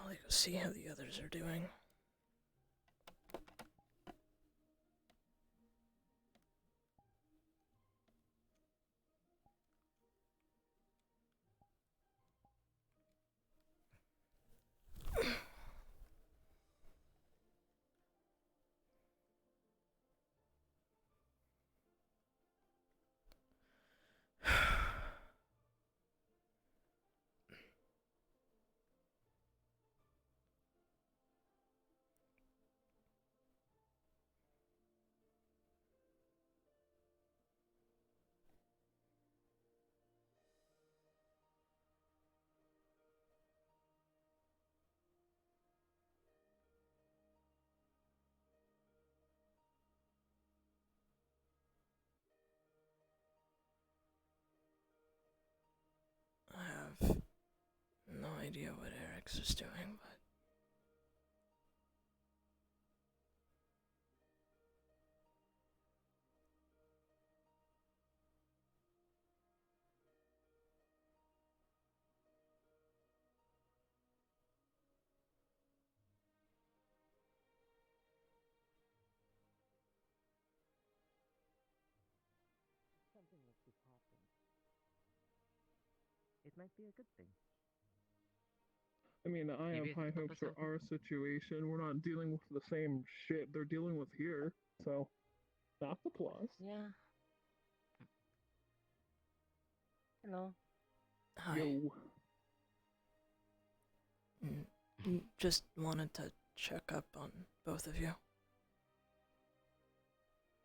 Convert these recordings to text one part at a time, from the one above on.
probably go see how the others are doing. I have no idea what Eric's is doing, but something like this happens, it might be a good thing. I mean, I have Maybe high it'll help hopes us for out. our situation. We're not dealing with the same shit they're dealing with here, so that's a plus. Yeah. Hello. hi. Yo. Just wanted to check up on both of you.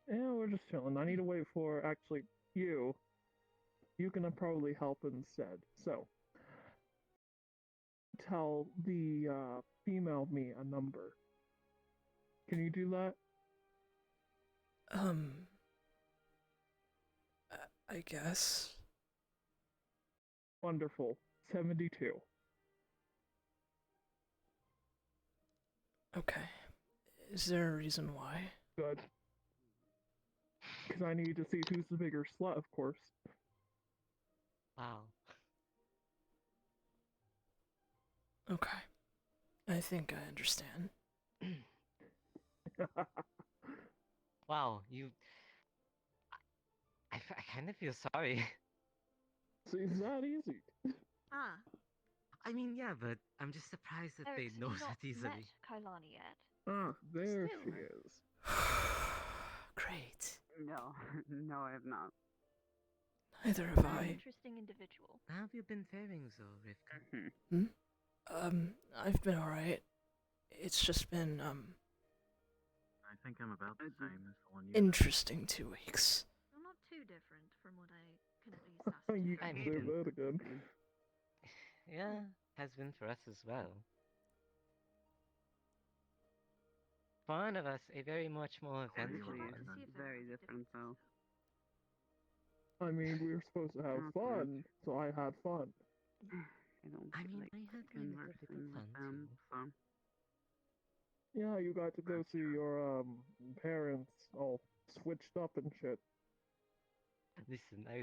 Yeah, we're just chilling. I need to wait for, actually, you. You can probably help instead. So, tell the female me a number. Can you do that? I guess. Wonderful. 72. Okay. Is there a reason why? Good. Because I need to see who's the bigger slut, of course. Wow. Okay. I think I understand. Wow, you... I kind of feel sorry. See, it's that easy. Ah, I mean, yeah, but I'm just surprised that Eric, they so know you've not that easily. met Kailani yet? Ah, there Still. she is. Great. No, no, I have not. Neither have An I. interesting individual. How have you been faring, so, Rivkah? I've been alright. It's just been, I think I'm about the same as the one you. interesting 2 weeks. Well, not too different from what I can at least ascertain. You I can mean- say that again. Yeah, has been for us as well. For one of us, a very much more eventful Honestly, one. See if there very are different though. I mean, we were supposed to have Not fun, so I had fun. I don't I mean, like I had my little bit of conversing with fun them, too. so Yeah, you got to go see your parents all switched up and shit. Listen, I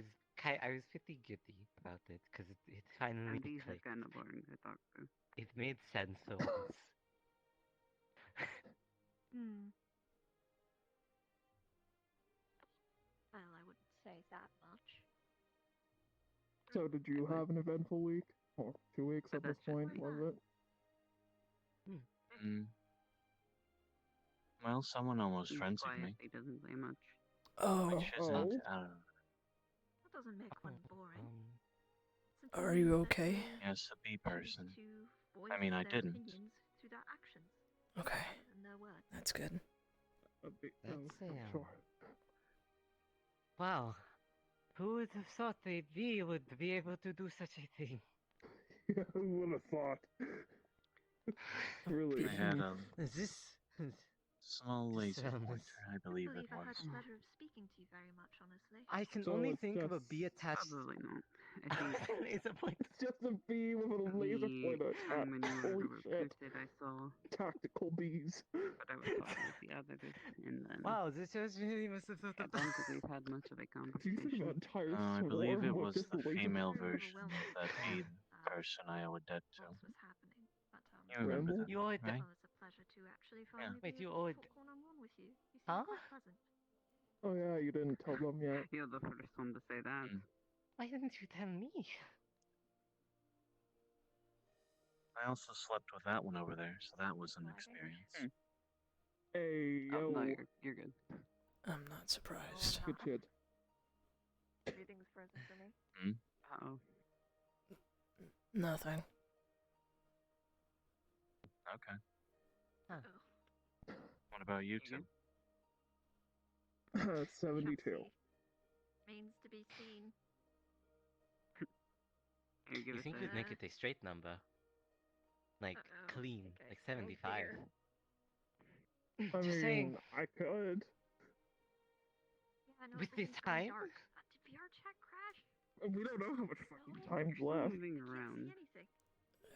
was pretty giddy about it because it finally and these are clicked. kind of boring to talk to. It made sense for once. Hmm. Well, I wouldn't say that much. So, did you have an eventful week? Or 2 weeks at this point, was it? Well, someone almost He's frenzied quiet, me. he doesn't say much. Oh, Which isn't, I don't know. That doesn't make one boring. Simply are you means that okay? they Yes, a bee choose person. to voice I mean, I their didn't. opinions through their actions Okay, rather than their words. that's good. Sure. Wow. Who would have thought a bee would be able to do such a thing? Yeah, who would have thought? Really. I had a Is this... small laser sounds- pointer, I believe it I've had was. the pleasure of speaking to you very much, honestly. I can So only it's think of a just- bee attached Probably not. I think laser point. It's just a bee with a laser the pointer time attached. when you were Holy shit. recruited, I saw, Tactical bees. but I was talking with the others, and then Wow, this just really must have thought I of don't think we've had much of a Do you think conversation. an entire I believe swarm it with was just the laser female Very version of overwhelming. that bee Um, person I owe a debt to. What was happening, but You remember Ramble? that, You owe it. right? Well, it's a pleasure to actually finally Wait, be you able owe to it. talk one-on-one with you. You seem Huh? quite pleasant. Oh yeah, you didn't tell them yet. You're the first one to say that. Mm. Why didn't you tell me? I also slept with that one over there, so that was an Well, I think- experience. Hey, yo. Oh, no, you're good. I'm not surprised. Good shit. Everything's frozen for me. Hmm? Uh-oh. Nothing. Okay. Oh. What about you two? 72. Shall see. Means to be seen. Here, give You us think a... you'd make it a straight number? Like, Uh-oh. clean, Okay, like oh 75. dear. I Just saying, I could. Yeah, I know with this everything's going time? dark. Did VR chat crash? We don't know how much fucking No. time's You're left. moving I can't around. see anything.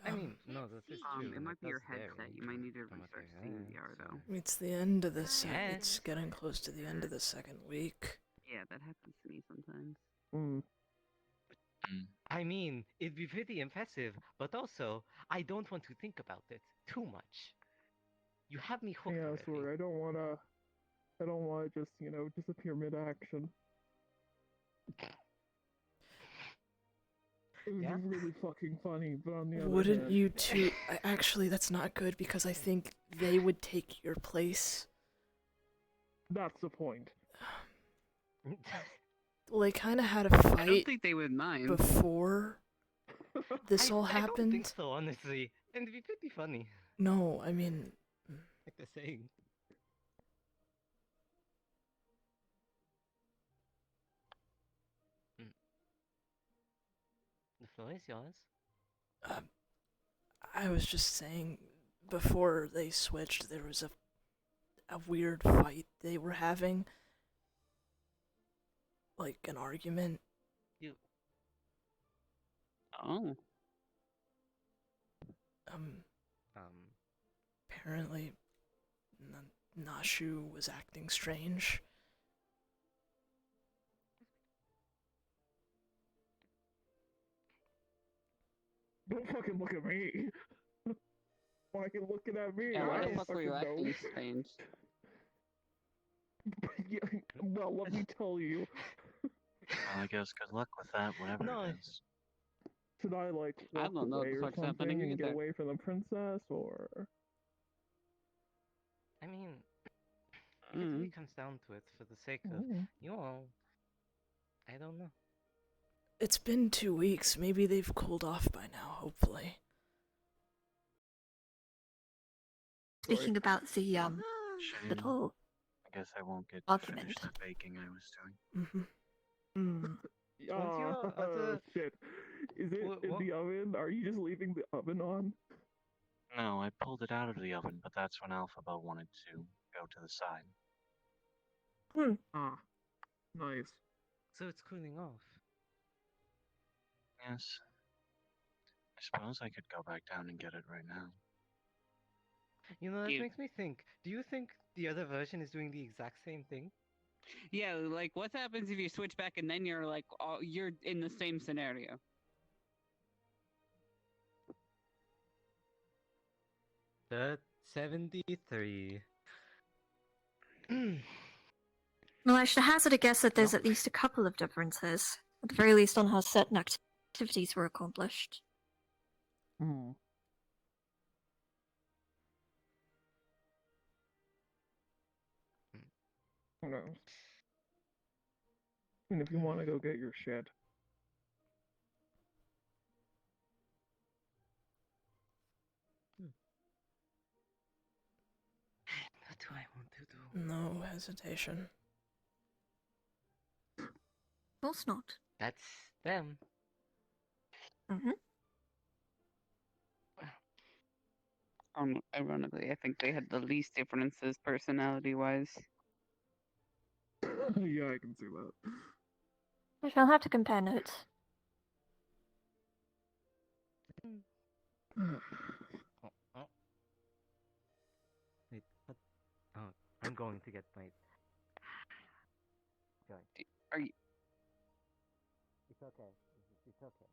I Um, mean, no, Can't that is see. true. It and might be your does vary headset. You might need to from what restart they seeing had, VR, so- though. it's the end of the Yes. It's getting close to the end of the second week. Yeah, that happens to me sometimes. Hmm. Mm. I mean, it'd be pretty impressive, but also, I don't want to think about it too much. You have me hooked Yeah, already. sorry, I don't wanna just, disappear mid-action. It was Yeah? really fucking funny, but on the other Wouldn't hand, you two? Actually, that's not good because I think they would take your place. that's the point. Well, they kind of had a I don't fight think they would mind. before this all I don't think happened. so, honestly. And it'd be pretty funny, No, I mean, like the saying. Mm. The floor is yours. I was just saying before they switched, there was a weird fight they were having, like an argument. Oh. Um, Apparently, Nashu was acting strange. Don't fucking look at me. Why are you looking at me? Yeah, I why the don't fuck were you fucking acting know. strange? Yeah, well, let me tell you. Well, I guess good luck with that, whatever No. it is. Should I, like, I walk don't know what away the or fuck's something happening and get either. away from the princess, or... I mean, if it really comes down to it, for the sake of you all, I don't know. It's been 2 weeks. Maybe they've cooled off by now, hopefully. Speaking about the Shame. little I guess I won't get to Argument. finish the baking I was doing. Mm-hmm. Won't you, Oh, shit. Is it Wha- in what? the oven? Are you just leaving the oven on? No, I pulled it out of the oven, but that's when Alphaba wanted to go to the side. Ah, nice. So it's cooling off. Yes. I suppose I could go back down and get it right now. You know, that You- makes me think. Do you think the other version is doing the exact same thing? Yeah, like, what happens if you switch back and then you're, like, you're in the same scenario? The 73. Well, I should hazard a guess that there's at least a couple of differences. At the very least on how certain activities were accomplished. Hmm. Who knows? And if you want to go get your shit. What do I want to do? No hesitation. Of course not. That's them. Mm-hmm. Ironically, I think they had the least differences personality-wise. Yeah, I can see that. I shall have to compare notes. Oh, oh. Wait, what? Oh, I'm going to get my. Going. Are you? It's okay. It's okay.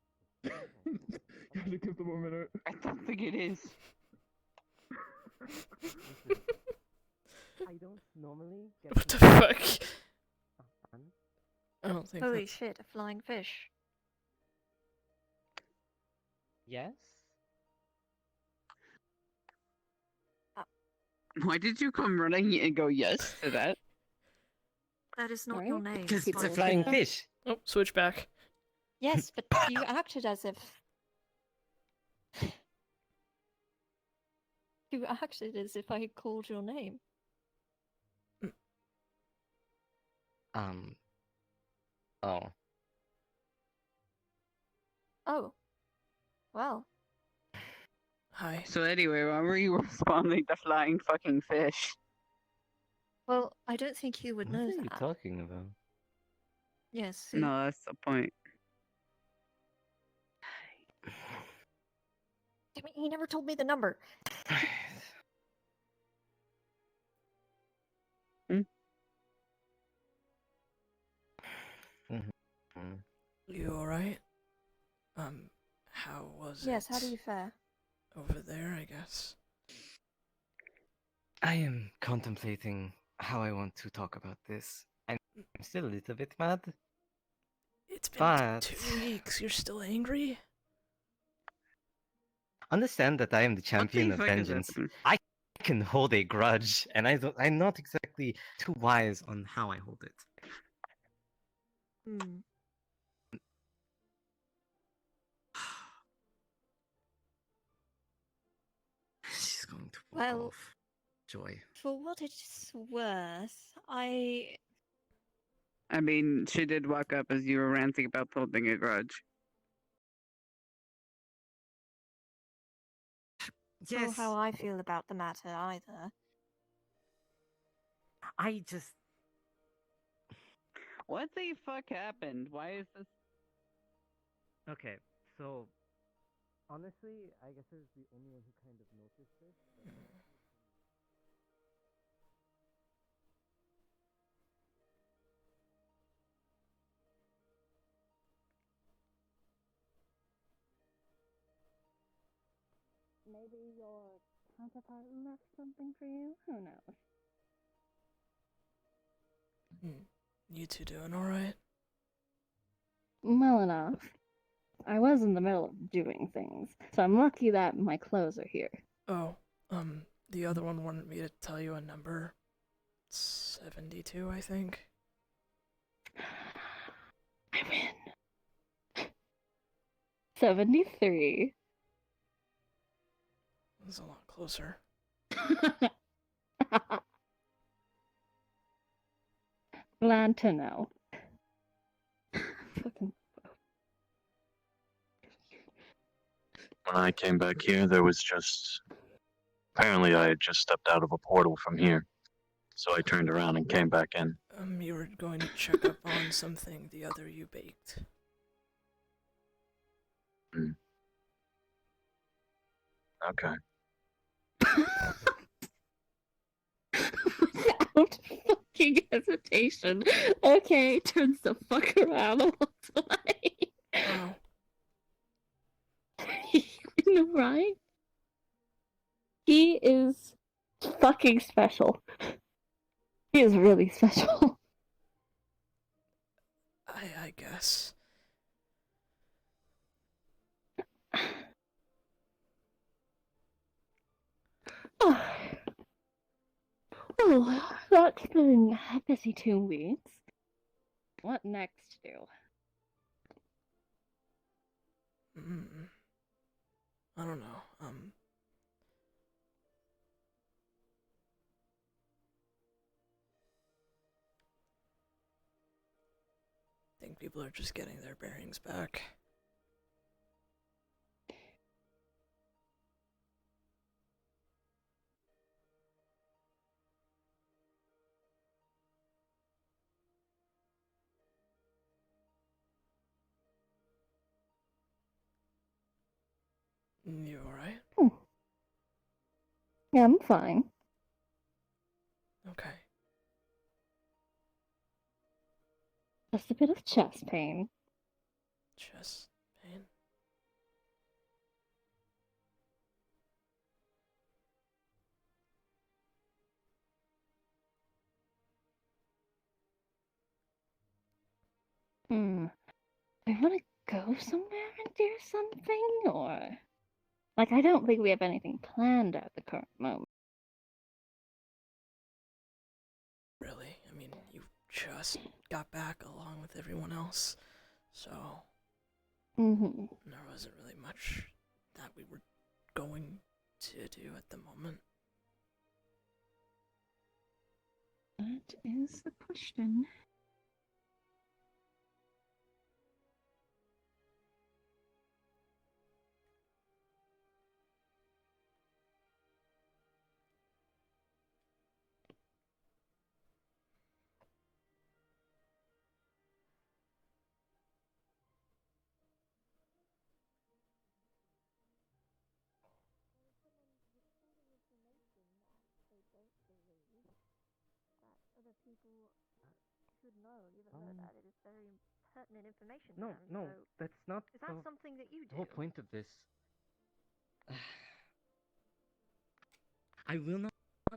You have to give them a minute. I don't think it is. Listen, I don't normally get What to the know fuck? fun. I don't think Holy that's... shit, a flying fish. Yes? Why did you come running and go yes to that? That is not your Right? name. Because it's a Bullshit. flying fish. Oh, switch back. Yes, but you acted as if... You acted as if I had called your name. Oh. Oh. Well. Hi. So anyway, why were you responding to flying fucking fish? Well, I don't think you would What know are you that. talking about? Yes, see? No, that's the point. Damn it, he never told me the number. You alright? How was Yes, it? how do you fare? Over there, I guess. I am contemplating how I want to talk about this. I'm still a little bit mad. It's been But 2 weeks. You're still angry? understand that I am the champion What of the fuck is vengeance. happening? I can hold a grudge, and I'm not exactly too wise on how I hold it. Hmm. She's going to walk Well- off. Joy. For what it's worth, I mean, she did walk up as you were ranting about holding a grudge. know how I feel about the matter either. I just What the fuck happened? Why is this? okay. So honestly, I guess I was the only one who kind of noticed this. Maybe your counterpart left something for you? Who knows? You two doing alright? Well enough. I was in the middle of doing things, so I'm lucky that my clothes are here. Oh, the other one wanted me to tell you a number. 72, I think. I win. 73. That's a lot closer. Glad to know. Fucking When I came back here, there was just. Apparently, I had just stepped out of a portal from here. So I turned around and came back in. You were going to check up on something the other you baked. Okay. without fucking hesitation. Okay, turns the fuck around and walks away. Wow. You know, right? He is fucking special. He is really special. I guess. Oh, that's been a busy 2 weeks. What next, do? I don't know. I think people are just getting their bearings back. You alright? Yeah, I'm fine. Okay. Just a bit of chest pain. Chest pain? Do we want to go somewhere and do something, or like I don't think we have anything planned at the current moment. Really? I mean, you just got back along with everyone else, so Mm-hmm. there wasn't really much that we were going to do at the moment. That is the question. Other people should know, even though that it is very pertinent information. No, to them, no, so that's not is that something that you the do? whole point of this. I will not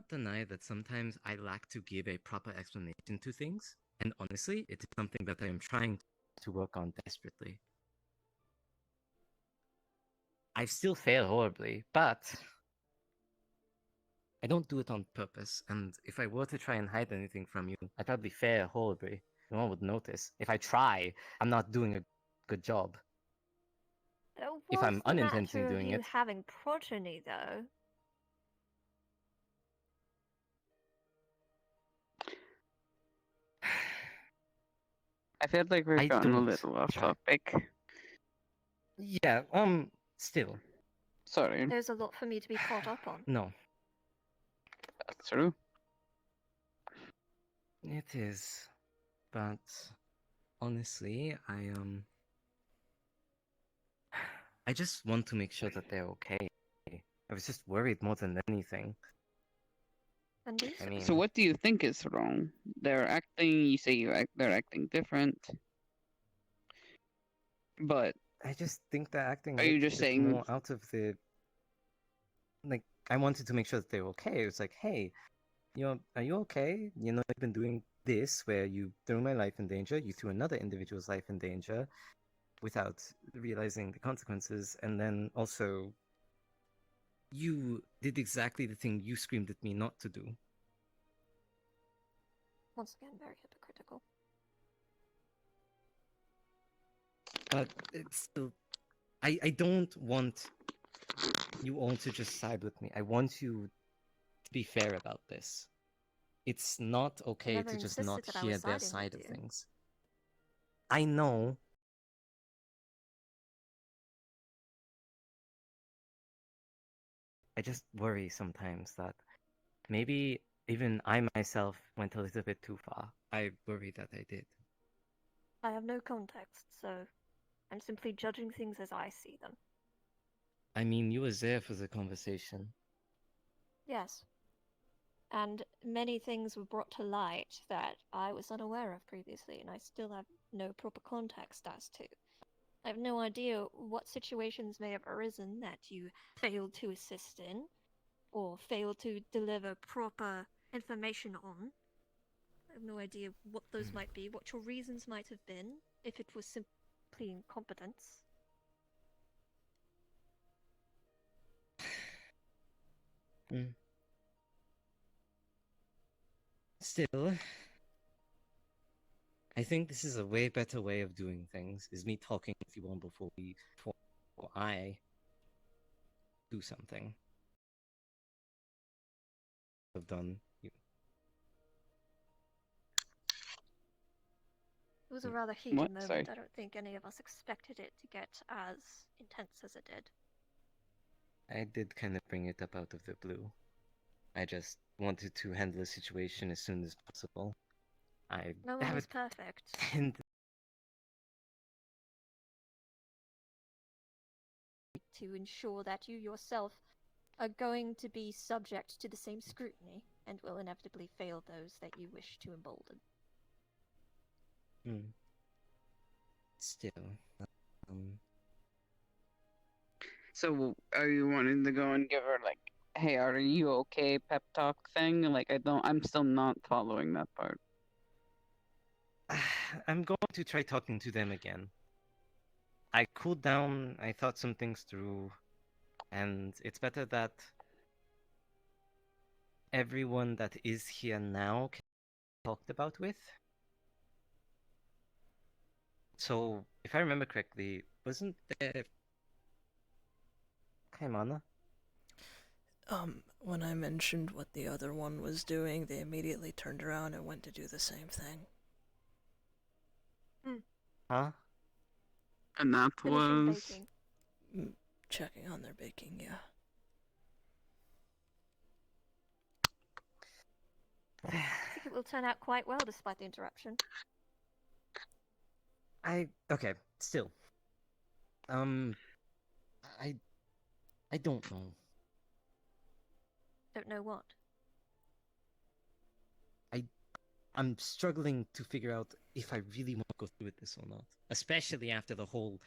deny that sometimes I lack to give a proper explanation to things, and honestly, it is something that I am trying to work on desperately. I still fail horribly, but I don't do it on purpose, and if I were to try and hide anything from you, I'd probably fail horribly. No one would notice. If I try, I'm not doing a good job. If I'm unintentionally doing you it. having progeny, though? I feel like we've I gotten a don't little off try. topic. Yeah, still. Sorry. There's a lot for me to be caught up on. No, That's true. it is. But honestly, I just want to make sure that they're okay. I was just worried more than anything. And do I mean, So what do you think is wrong? They're acting. You say they're acting different. But I just think they're acting Are a you little just bit saying- more out of the. Like, I wanted to make sure that they were okay. It was like, hey, are you okay? You know, I've been doing this where you threw my life in danger, you threw another individual's life in danger without realizing the consequences, and then also you did exactly the thing you screamed at me not to do. once again, very hypocritical. But it's still. I don't want you all to just side with me. I want you to be fair about this. It's not okay never to just insisted not that I hear was their siding side with of you. things. I know. I just worry sometimes that maybe even I myself went a little bit too far. I worry that I did. I have no context, so I'm simply judging things as I see them. I mean, you were there for the conversation. Yes. And many things were brought to light that I was unaware of previously, and I still have no proper context as to. I have no idea what situations may have arisen that you failed to assist in, or failed to deliver proper information on. I have no idea what those might be, what your reasons might have been, if it was simply incompetence. Still, I think this is a way better way of doing things, is me talking with you all before I do something. I've done. It was a rather heated What? moment. Sorry. I don't think any of us expected it to get as intense as it did. I did kind of bring it up out of the blue. I just wanted to handle the situation as soon as possible. No one is perfect. And To ensure that you yourself are going to be subject to the same scrutiny and will inevitably fail those that you wish to embolden. Still, So are you wanting to go and give her like, "Hey, are you okay?" pep talk thing? Like I'm still not following that part. I'm going to try talking to them again. I cooled down, I thought some things through, and it's better that everyone that is here now can be talked about with. So, if I remember correctly, wasn't there Kaimana? When I mentioned what the other one was doing, they immediately turned around and went to do the same thing. Huh? And that Finishing was. baking. Checking on their baking, yeah. I think it will turn out quite well despite the interruption. Okay, still. I don't know. Don't know what. I'm struggling to figure out if I really want to go through with this or not. Especially after the whole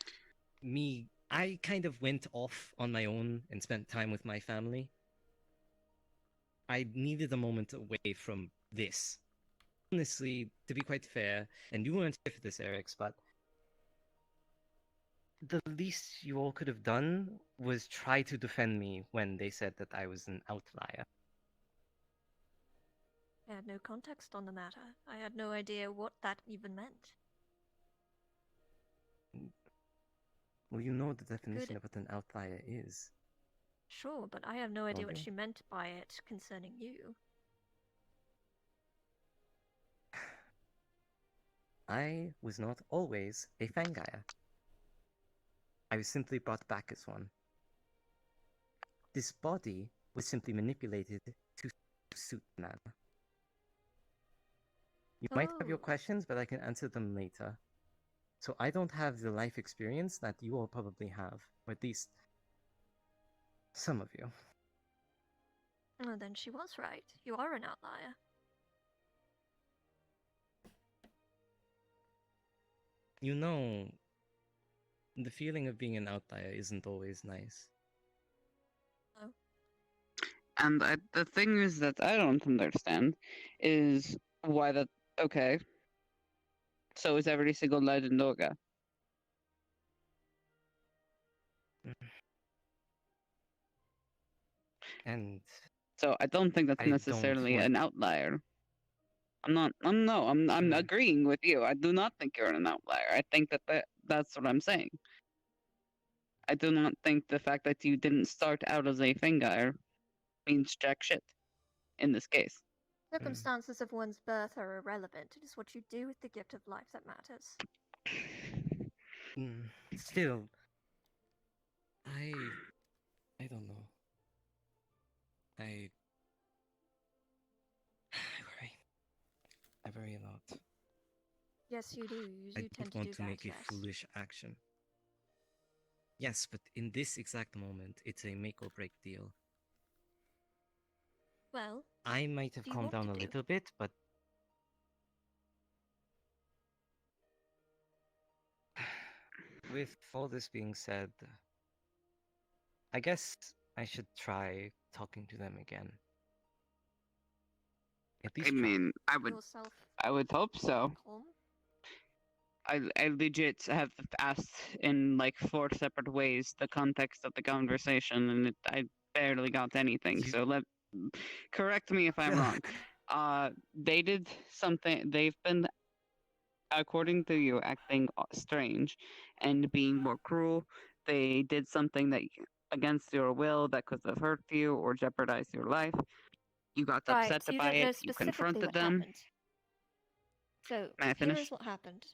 I kind of went off on my own and spent time with my family. I needed a moment away from this. Honestly, to be quite fair, and you weren't here for this, Eric's, but the least you all could have done was try to defend me when they said that I was an outlier. I had no context on the matter. I had no idea what that even meant. Well, you know the definition Good. of what an outlier is. Sure, but I have no idea what Okay. she meant by it concerning you. I was not always a Fangire. I was simply brought back as one. This body was simply manipulated to suit man. You might have your Oh. questions, but I can answer them later. So I don't have the life experience that you all probably have, or at least some of you. Well, then she was right. You are an outlier. You know, the feeling of being an outlier isn't always nice. Oh. And the thing is that I don't understand is why that. Okay. So is every single night in Noga. And So I don't think that's I don't necessarily want- an outlier. I'm agreeing with you. I do not think you're an outlier. I think that's what I'm saying. I do not think the fact that you didn't start out as a Fengire means jack shit in this case. Circumstances of one's birth are irrelevant. It is what you do with the gift of life that matters. Still, I don't know. I worry. I worry a lot. Yes, you do. You I do tend don't to want do to that, make a yes. foolish action. Yes, but in this exact moment, it's a make or break deal. Well, I might have do you calmed want down to a do? little bit, but with all this being said, I guess I should try talking to them again. At least I try. mean, Yourself I would hope so. calm? I legit have asked in like 4 separate ways the context of the conversation, and I barely got anything. You- So correct me if I'm wrong. They did something. They've been, according to you, acting strange and being more cruel. They did something that against your will that could have hurt you or jeopardized your life. You got Right, upset so you by don't know it. You specifically confronted what them. happened. So, May I here finish? is what happened.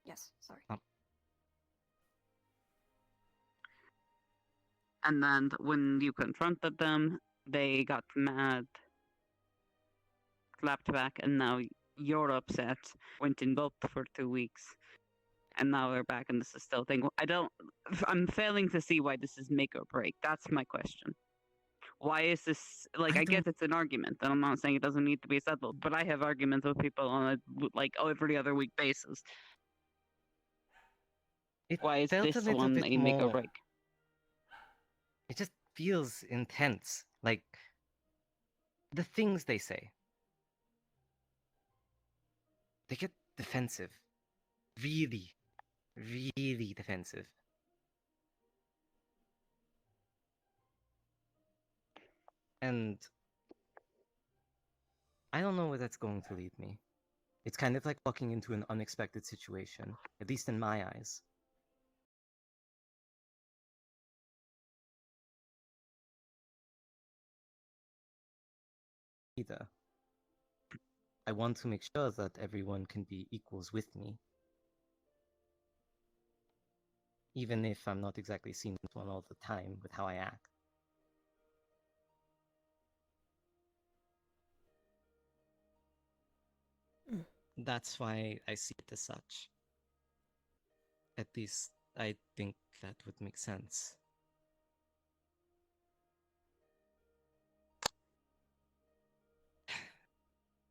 Yes, sorry. And then when you confronted them, they got mad, clapped back, and now you're upset. Went in both for 2 weeks, and now we're back, and this is still a thing. I'm failing to see why this is make or break. That's my question. Why is this like? I get it's an argument, and I'm not saying it doesn't need to be settled, but I have arguments with people on a every other week basis. Why is felt this a little one bit a make or more- break? It just feels intense. Like the things they say. They get defensive really, really defensive. And I don't know where that's going to lead me. It's kind of like walking into an unexpected situation, at least in my eyes. Either. I want to make sure that everyone can be equals with me. Even if I'm not exactly seen as one all the time with how I act. That's why I see it as such. At least I think that would make sense.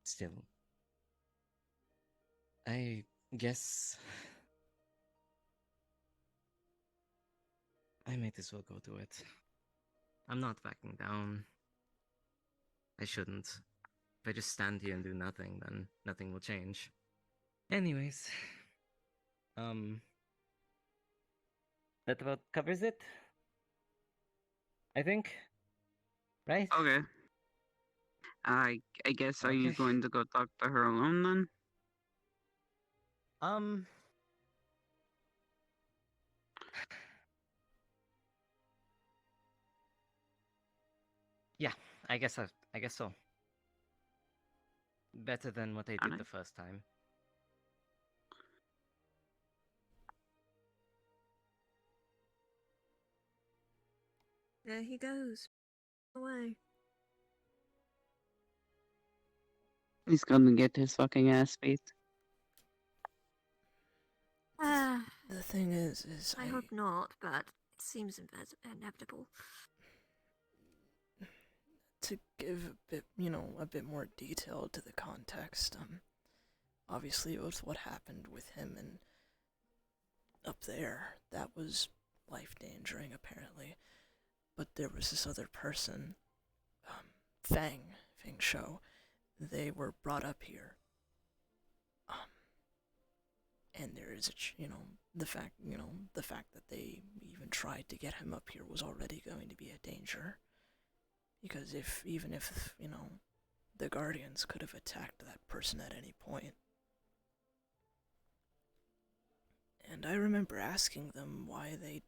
Still, I guess I might as well go do it. I'm not backing down. I shouldn't. If I just stand here and do nothing, then nothing will change. Anyways, that about covers it, I think. Right? Okay. I guess, are you Okay. going to go talk to her alone then? Yeah, I guess so. Better than what I did Alright. the first time. There he goes. Away. He's gonna get his fucking ass beat. Ah, The thing is I hope not, but it seems inevitable. to give a bit more detail to the context. Obviously it was what happened with him and up there. That was life-endangering, apparently. But there was this other person, Fang Shou. They were brought up here. And there is the fact that they even tried to get him up here was already going to be a danger. Because even if the Guardians could have attacked that person at any point. And I remember asking them why they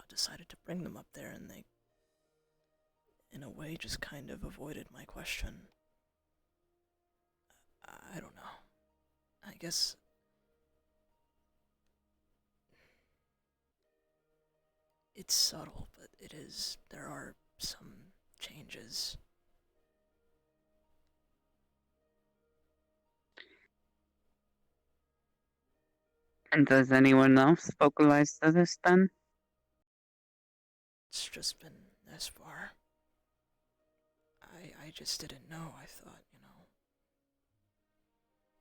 decided to bring them up there, and they, in a way, just kind of avoided my question. I don't know. I guess it's subtle, but there are some changes. And does anyone else vocalize to this then? It's just been this far. I just didn't know. I thought,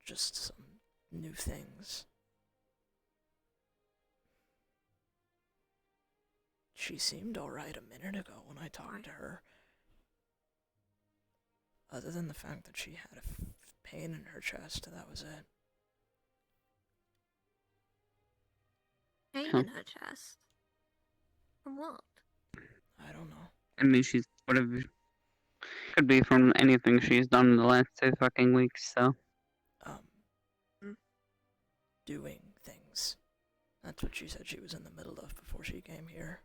just some new things. She seemed alright a minute ago when I talked to her. Other than the fact that she had a pain in her chest, that was it. Pain in her chest? From what? I don't know. I mean, she's whatever. Could be from anything she's done in the last 2 fucking weeks, so. Doing things. That's what she said she was in the middle of before she came here.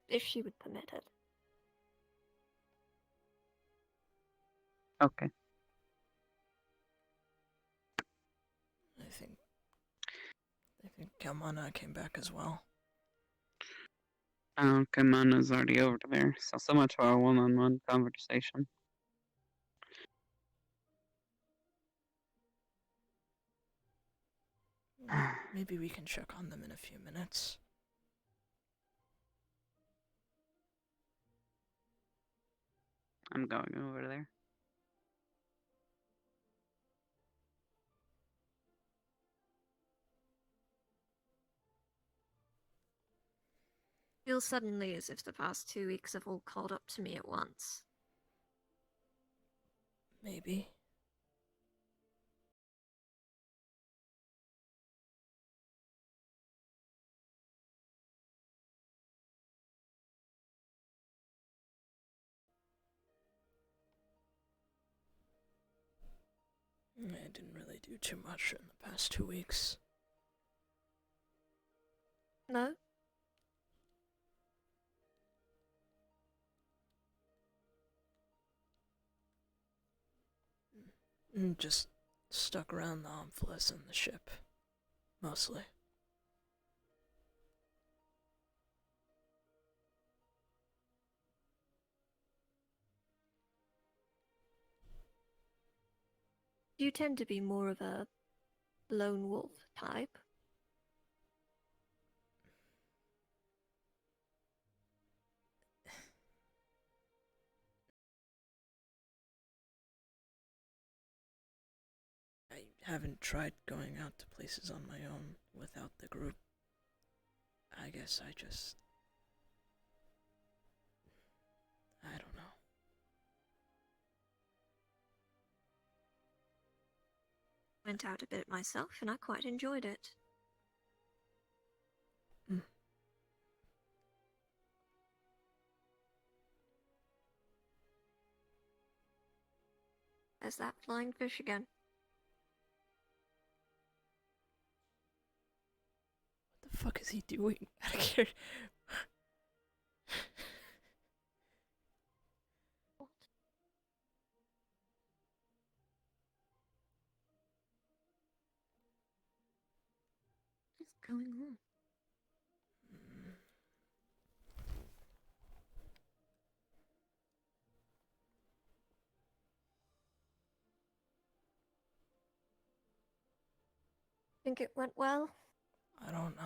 If she would permit it. Okay. I think Kalmana came back as well. Kamana's already over there, so much for our one-on-one conversation. Maybe we can check on them in a few minutes. I'm going over there. Feels suddenly as if the past 2 weeks have all called up to me at once. maybe. I didn't really do too much in the past 2 weeks. No? Just stuck around the Omphales and the ship. Mostly. Do you tend to be more of a lone wolf type? I haven't tried going out to places on my own without the group. I guess I just... I don't know. Went out a bit myself and I quite enjoyed it. Mm. There's that flying fish again. What the fuck is he doing? Out of here. What? What is going on? Think it went well? I don't know.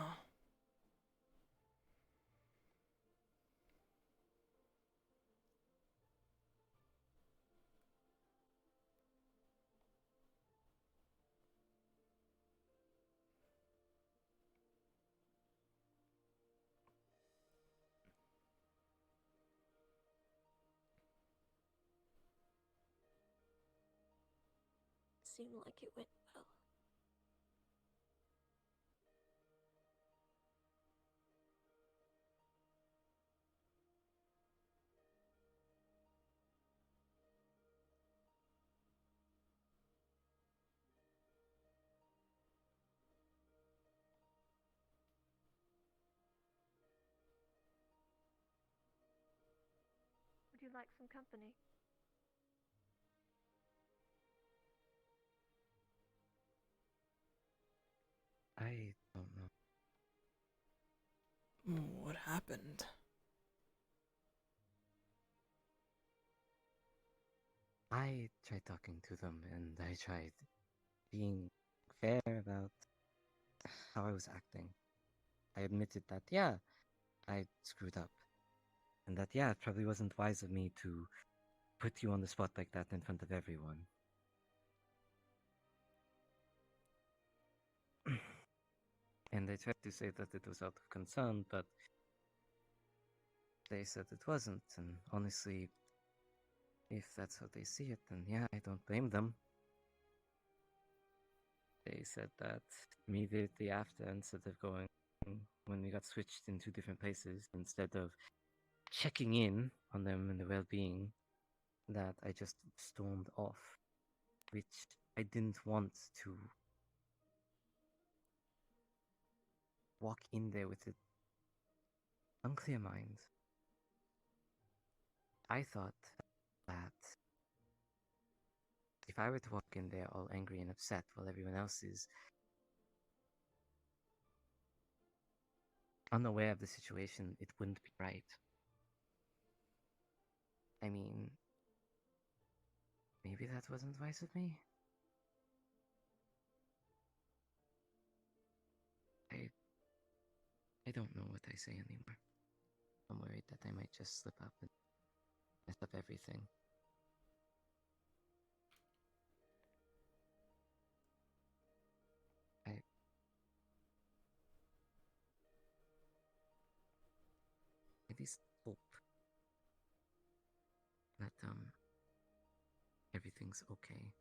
Seemed like it went well. Would you like some company? I don't know. What happened? I tried talking to them and I tried being fair about how I was acting. I admitted that, yeah, I screwed up. And that, yeah, it probably wasn't wise of me to put you on the spot like that in front of everyone. And they tried to say that it was out of concern, but they said it wasn't. And honestly, if that's how they see it, then yeah, I don't blame them. They said that immediately after, instead of going, when we got switched in 2 different places, instead of checking in on them and their well-being, that I just stormed off, which I didn't want to walk in there with an unclear mind. I thought that if I were to walk in there all angry and upset while everyone else is unaware of the situation, it wouldn't be right. I mean, maybe that wasn't wise of me. I don't know what I say anymore. I'm worried that I might just slip up and mess up everything. I at least hope that everything's everything's okay.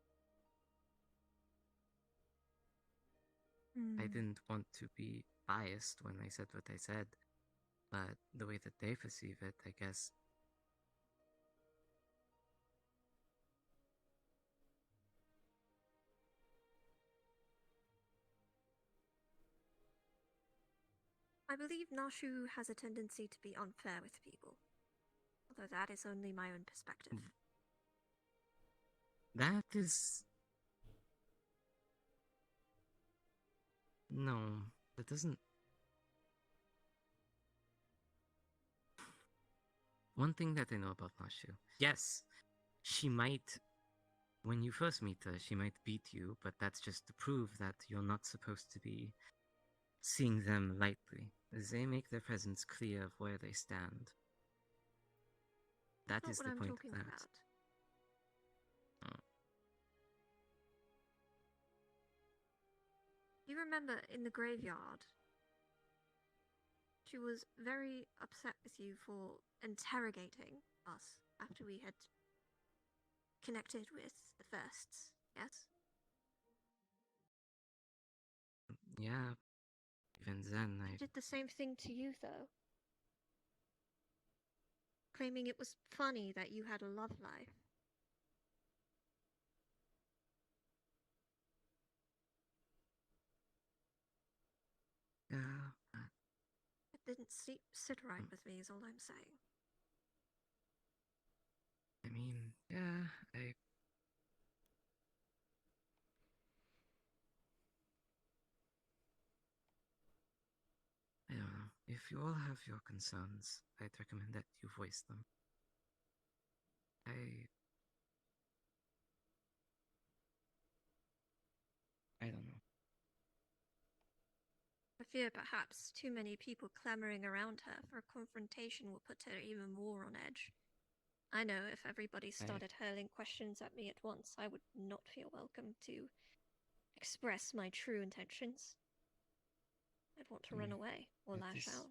I Hmm. didn't want to be biased when I said what I said, but the way that they perceive it, I guess. I believe Nashu has a tendency to be unfair with people, although that is only my own perspective. That is. No, that doesn't. One thing that I know about Nashu, yes, she might, when you first meet her, she might beat you, but that's just to prove that you're not supposed to be seeing them lightly. They make their presence clear of where they stand. That Not is what the I'm point talking of that. about. You remember in the graveyard, she was very upset with you for interrogating us after we had connected with the firsts, yes? Yeah, even then, She did the same thing to you, though. Claiming it was funny that you had a love life. It didn't sit right with me, is all I'm saying. I mean, yeah, I don't know. If you all have your concerns, I'd recommend that you voice them. I don't know. I fear perhaps too many people clamoring around her for a confrontation will put her even more on edge. I know if everybody started hurling questions at me at once, I would not feel welcome to express my true intentions. I'd want to run away or lash out.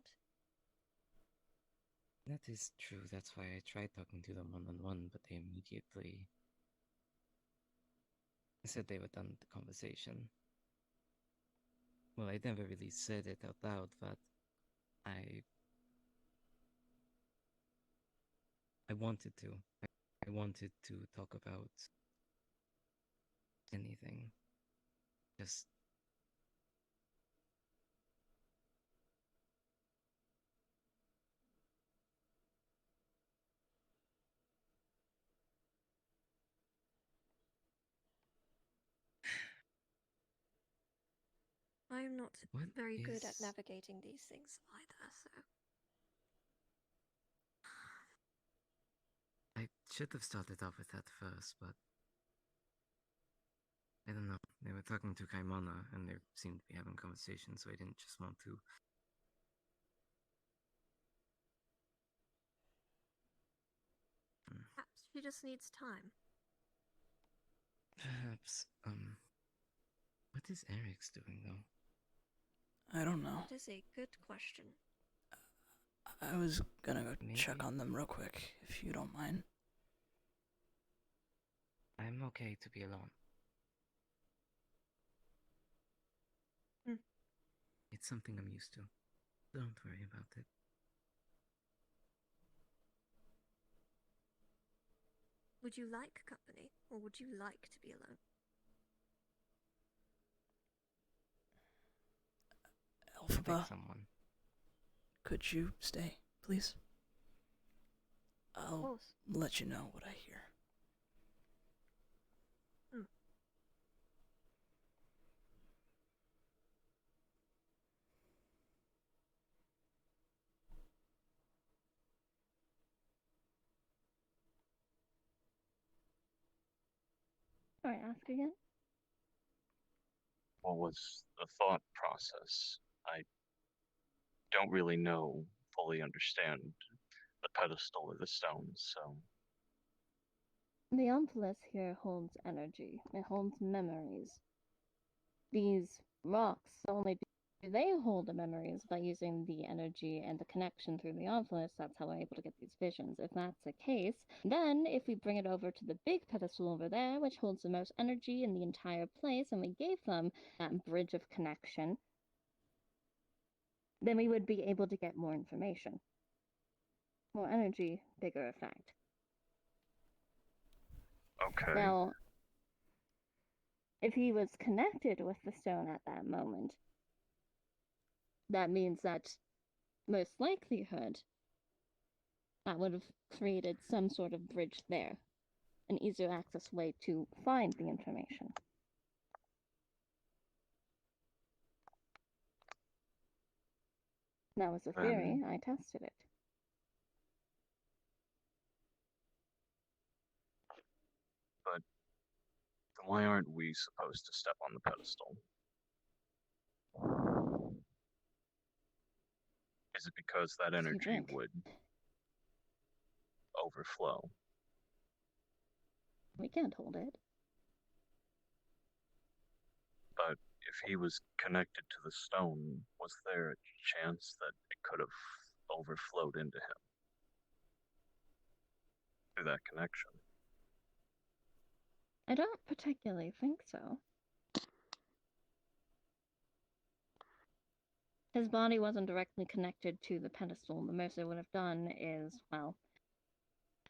That is true. That's why I tried talking to them one-on-one, but they immediately said they were done with the conversation. Well, I never really said it out loud, but I wanted to. I wanted to talk about anything. Just I'm not What very good at is- navigating these things either, so. I should have started off with that first, but I don't know. They were talking to Kaimana, and they seemed to be having conversations, so I didn't just want to. Perhaps she just needs time. Perhaps, what is Eric's doing, though? I don't know. That is a good question. I was gonna go check Maybe. on them real quick, if you don't mind. I'm okay to be alone. It's something I'm used to. Don't worry about it. Would you like company, or would you like to be alone? Elphaba, Someone. could you stay, please? I'll Of course. let you know what I hear. Alright, ask again. What was the thought process? I don't really fully understand the pedestal or the stones, so. The Omphalos here holds energy. It holds memories. These rocks only do they hold the memories by using the energy and the connection through the Ovilus. That's how we're able to get these visions. If that's the case, then if we bring it over to the big pedestal over there, which holds the most energy in the entire place, and we gave them that bridge of connection, then we would be able to get more information. More energy, bigger effect. Okay. Now, if he was connected with the stone at that moment, that means that most likelihood that would have created some sort of bridge there, an easier access way to find the information. That was a theory. I tested it. But why aren't we supposed to step on the pedestal? Is it because that energy would overflow? We can't hold it. But if he was connected to the stone, was there a chance that it could have overflowed into him through that connection? I don't particularly think so. His body wasn't directly connected to the pedestal. The most it would have done is, well,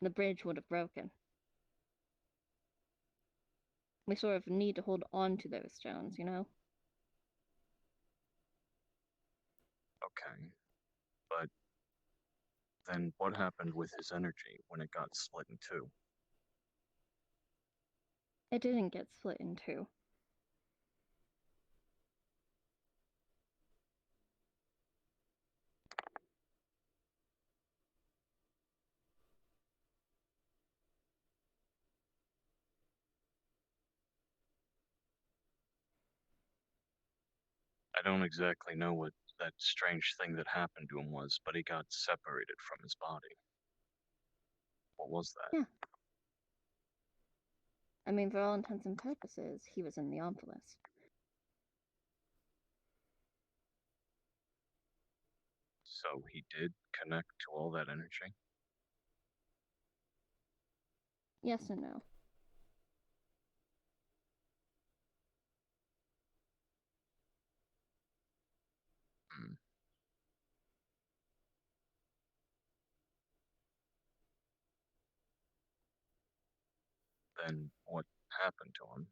the bridge would have broken. We sort of need to hold on to those stones, you know? Okay. But then what happened with his energy when it got split in two? It didn't get split in two. I don't exactly know what that strange thing that happened to him was, but he got separated from his body. What was that? Yeah. I mean, for all intents and purposes, he was in the Ovilus. So he did connect to all that energy? Yes and no. Hmm. Then what happened to him?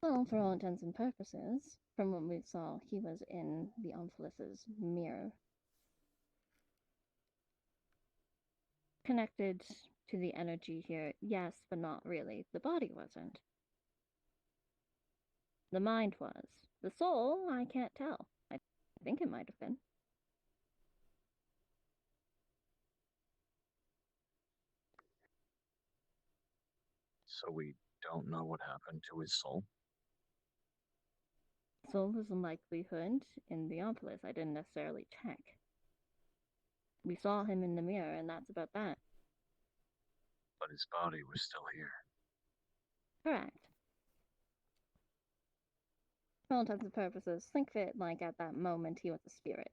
Well, for all intents and purposes, from what we saw, he was in the Ovilus's mirror. Connected to the energy here, yes, but not really. The body wasn't. The mind was. The soul, I can't tell. I think it might have been. So we don't know what happened to his soul? Soul was a likelihood in the Ovilus. I didn't necessarily check. We saw him in the mirror, and that's about that. But his body was still here. Correct. For all intents and purposes, think of it like at that moment he was a spirit.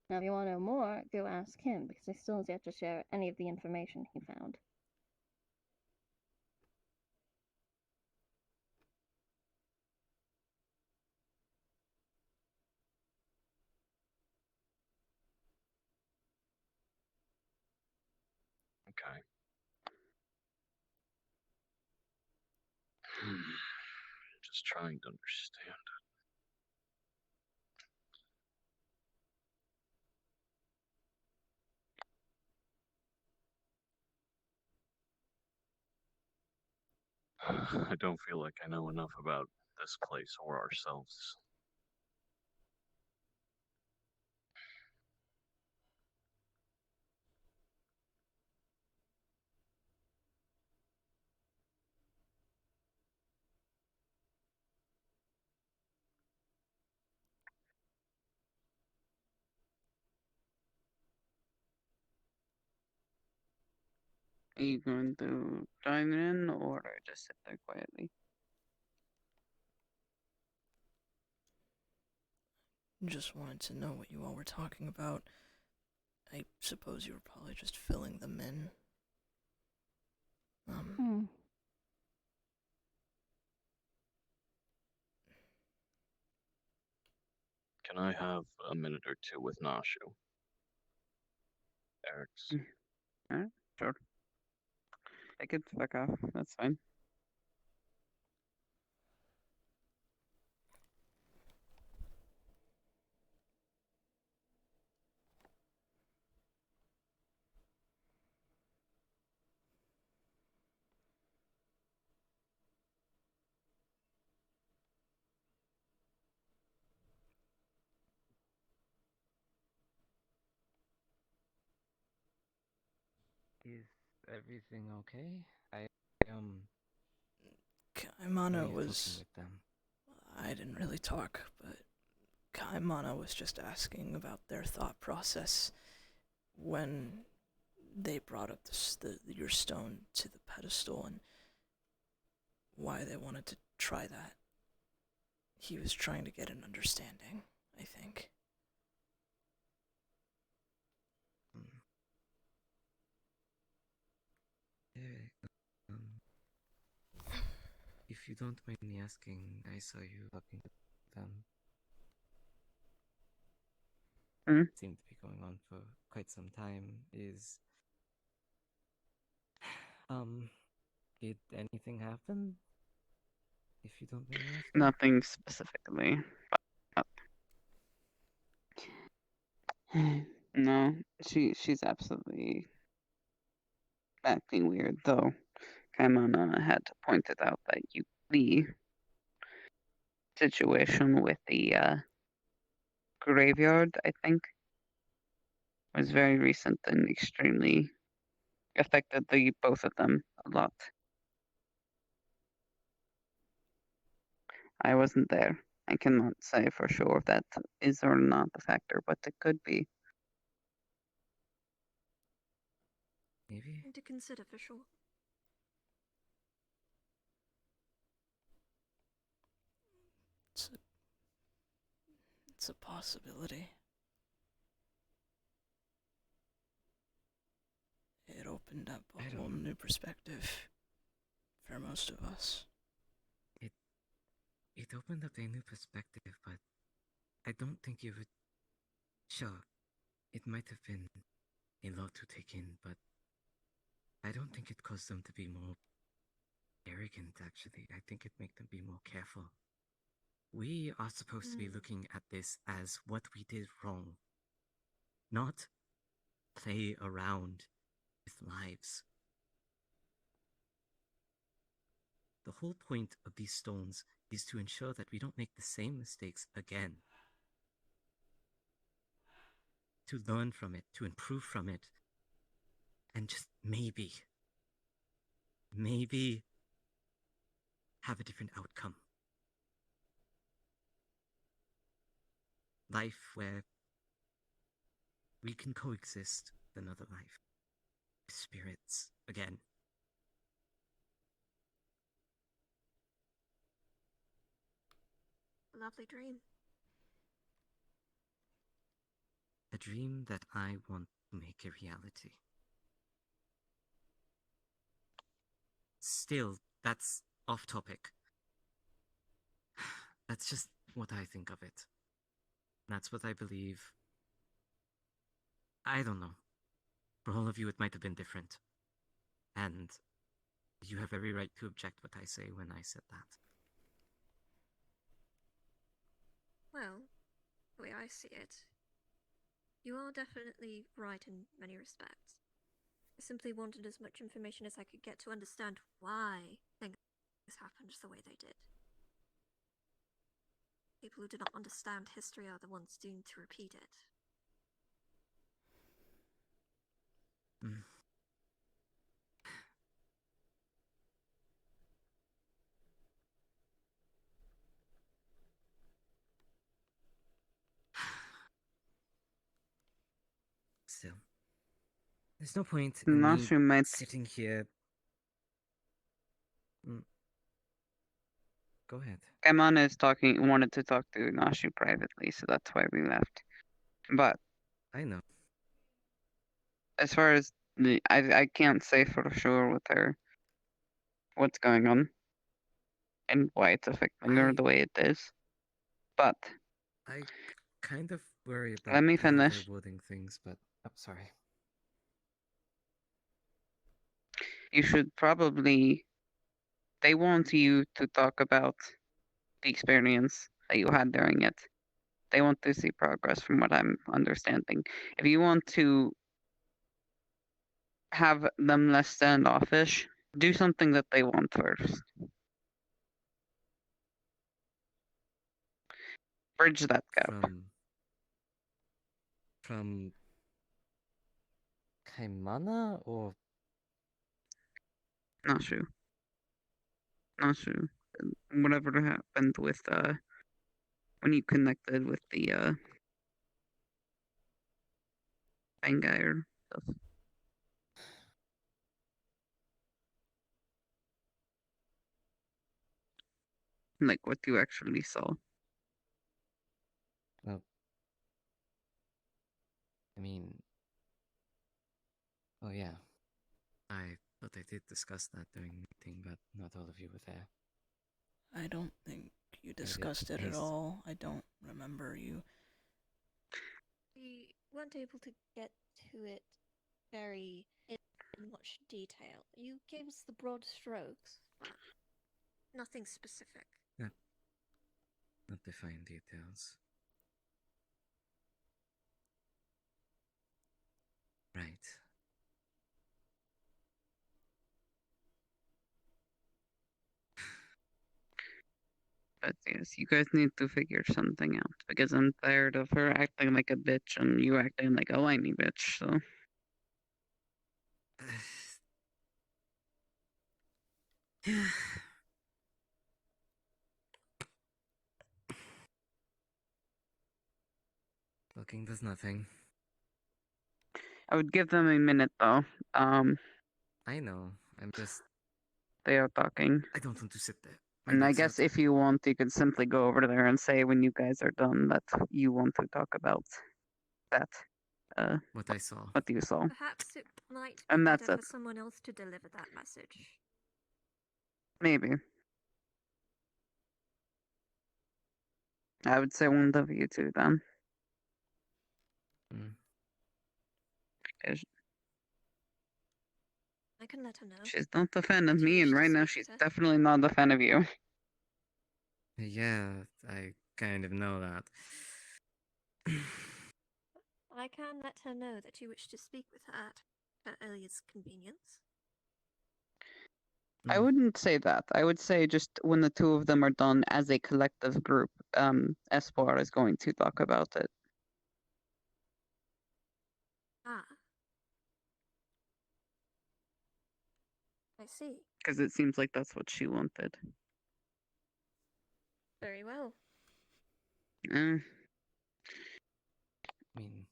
Now, if you want to know more, go ask him, because he still has yet to share any of the information he found. Okay. Just trying to understand. I don't feel like I know enough about this place or ourselves. Are you going to join in or just sit there quietly? Just wanted to know what you all were talking about. I suppose you were probably just filling them in. Can I have a minute or two with Nashu? Eric's. Alright, sure. I could fuck off, that's fine. Is everything okay? How Kaimana are you was... talking with them? I didn't really talk, but Kaimana was just asking about their thought process when they brought up your stone to the pedestal and why they wanted to try that. He was trying to get an understanding, I think. If you don't mind me asking, I saw you talking to them. Seemed to be going on for quite some time. Did anything happen? If you don't mind me asking? Nothing specifically. But... No, she's absolutely acting weird, though. Kaimana had pointed out that the situation with the graveyard, I think, was very recent and extremely affected the both of them a lot. I wasn't there. I cannot say for sure if that is or not the factor, but it could be. Maybe? To consider for sure. It's a possibility. It opened up a whole new perspective for most of us. It opened up a new perspective, but I don't think you would... Sure, it might have been a lot to take in, but I don't think it caused them to be more arrogant, actually. I think it made them be more careful. We are supposed to be looking at this as what we did wrong, not play around with lives. The whole point of these stones is to ensure that we don't make the same mistakes again. To learn from it, to improve from it, and just maybe have a different outcome. Life where we can coexist with another life. Spirits, again. A lovely dream. A dream that I want to make a reality. Still, that's off topic. That's just what I think of it. That's what I believe. I don't know. For all of you, it might have been different. And you have every right to object what I say when I said that. Well, the way I see it, you are definitely right in many respects. I simply wanted as much information as I could get to understand why things happened the way they did. People who do not understand history are the ones doomed to repeat it. Still, There's no point in me Nashu might. sitting here. Mm. Go ahead. Kaimana wanted to talk to Nashu privately, so that's why we left. But I know. as far as I can't say for sure with her what's going on and why it's affecting her the way it is. But I kind of worry about let me how they're finish. wording things, but I'm sorry. You should probably. They want you to talk about the experience that you had during it. They want to see progress, from what I'm understanding. If you want to have them less standoffish, do something that they want first. Bridge that gap. From Kaimana or Nashu. Whatever happened with when you connected with the guy or stuff. Like what you actually saw. Well, I mean, oh yeah, I thought I did discuss that during the meeting, but not all of you were there. I don't think you discussed it at all. I don't remember you. We weren't able to get to it very in much detail. You gave us the broad strokes, but nothing specific. Not defined details. Right. But yes, you guys need to figure something out because I'm tired of her acting like a bitch and you acting like a whiny bitch. So Yeah. Looking does nothing. I would give them a minute though. I know. I'm just. They are talking. I don't want to sit there. And I guess if you want, you could simply go over there and say when you guys are done that you want to talk about that. What I saw. What you saw. Perhaps it might be And that's better it. for someone else to deliver that message. Maybe. I would say one of you two then. I can let her know. She's not a fan of Do you me, and wish to right now speak she's with her? definitely not a fan of you. Yeah, I kind of know that. I can let her know that you wish to speak with her at her earliest convenience. I wouldn't say that. I would say just when the two of them are done as a collective group, Espoir is going to talk about it. Ah. I see. Because it seems like that's what she wanted. Very well. Eh. I mean,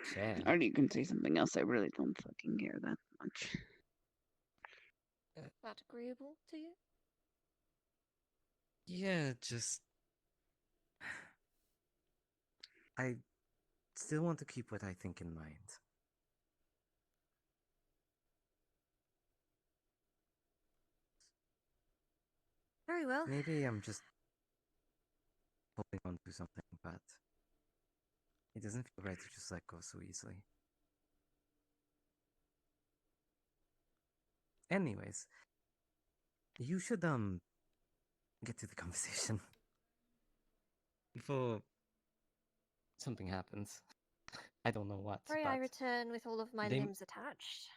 fair. Or you can say something else. I really don't fucking care that much. That agreeable to you? Yeah, just. I still want to keep what I think in mind. Very well. Maybe I'm just holding on to something, but it doesn't feel right to just let go so easily. Anyways, you should get to the conversation before something happens. I don't know what. Pray I return with all of my limbs attached.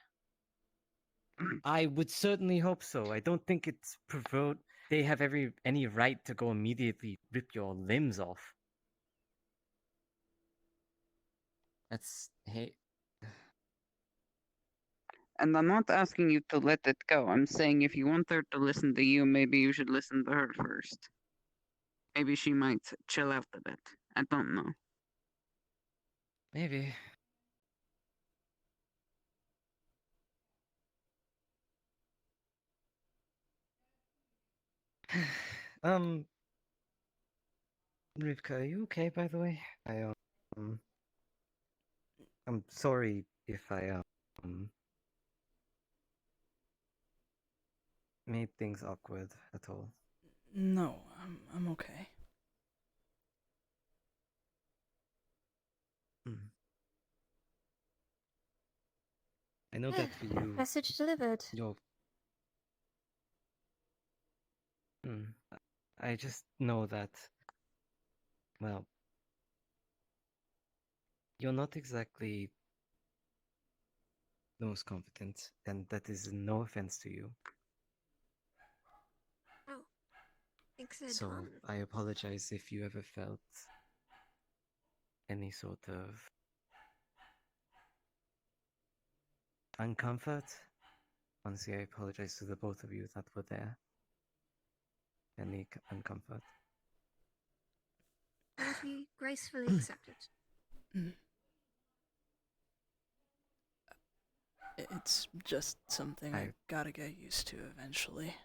I would certainly hope so. I don't think it's provoked. They have any right to go immediately rip your limbs off. That's hey. And I'm not asking you to let it go. I'm saying if you want her to listen to you, maybe you should listen to her first. Maybe she might chill out a bit. I don't know. Maybe. Rivkah, are you okay, by the way? I'm sorry if I made things awkward at all. No, I'm okay. I know that for you, Message delivered. you're. I just know that. Well, you're not exactly the most competent, and that is no offense to you. Oh, thanks, So Tom. I apologize if you ever felt any sort of uncomfort. Honestly, I apologize to the both of you that were there. Any uncomfort. Will be gracefully accepted. It's just something I I- gotta get used to eventually.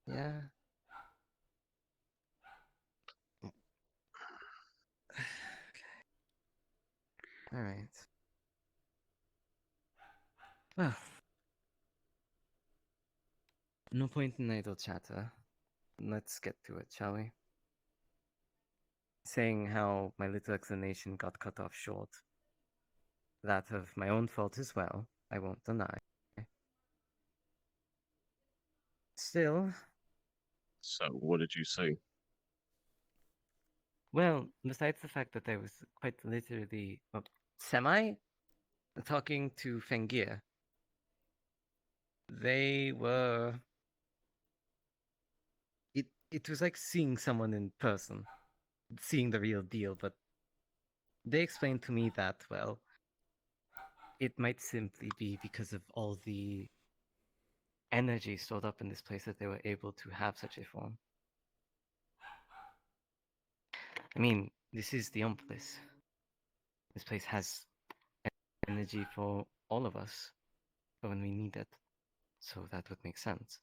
Yeah. All right. Well, no point in idle chatter. Let's get to it, shall we? Saying how my little explanation got cut off short. That of my own fault as well, I won't deny. Still, So, what did you say? well, besides the fact that I was quite literally, well, semi talking to Fengir, they were. It was like seeing someone in person, seeing the real deal, but they explained to me that, well, it might simply be because of all the energy stored up in this place that they were able to have such a form. I mean, this is the Umpolis. This place has energy for all of us for when we need it, so that would make sense.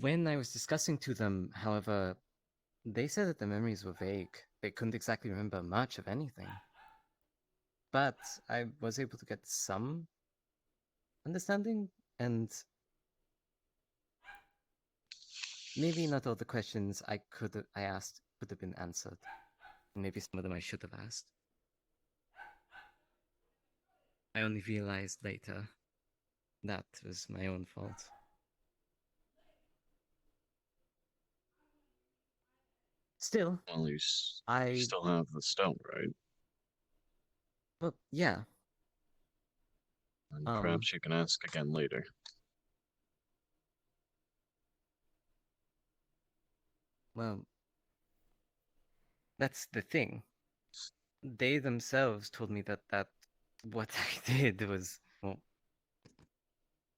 When I was discussing to them, however, they said that the memories were vague. They couldn't exactly remember much of anything. But I was able to get some understanding, and maybe not all the questions I asked could have been answered. Maybe some of them I should have asked. I only realized later that was my own fault. Still, Well, you still have the stone, right? Well, yeah. And perhaps you can ask again later. Well, that's the thing. They themselves told me that what I did was, well,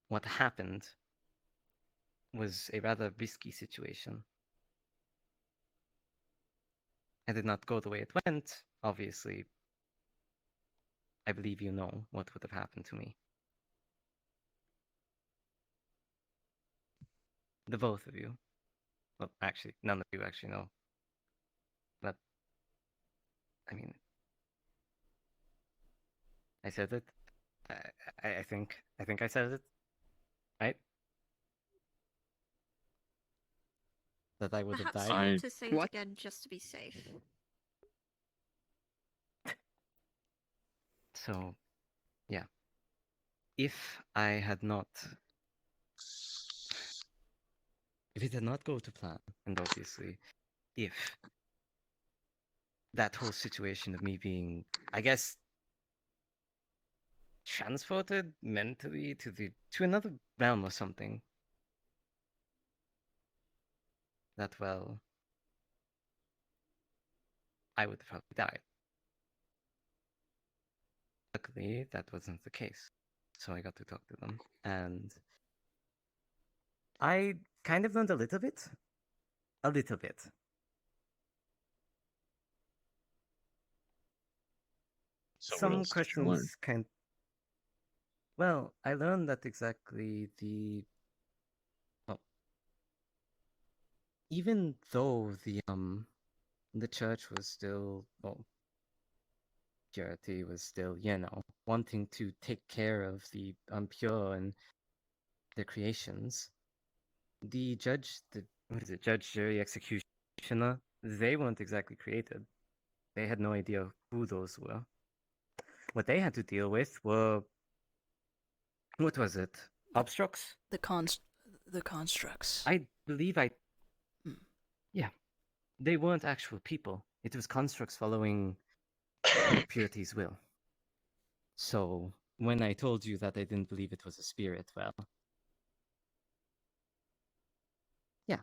what happened was a rather risky situation. I did not go the way it went, obviously. I believe you know what would have happened to me. The both of you. Well, actually, none of you actually know. But, I mean, I said it. I think I said it. Right? That I would have Perhaps died. you want to say What? it again just to be safe. So, yeah. If I had not... If it did not go to plan, and obviously, if that whole situation of me being, I guess, transported mentally to another realm or something, that, well, I would have probably died. Luckily, that wasn't the case. So I got to talk to them, and I kind of learned a little bit. A little bit. So Some what else did you learn? questions Well, I learned that exactly the even though the church was still, well, purity was still, wanting to take care of the impure and their creations, the judge, judge, jury, executioner, they weren't exactly created. They had no idea who those were. What they had to deal with were, what was it? Obstructs? The constructs. I believe yeah. They weren't actual people. It was constructs following Purity's will. So, when I told you that I didn't believe it was a spirit, well... yeah.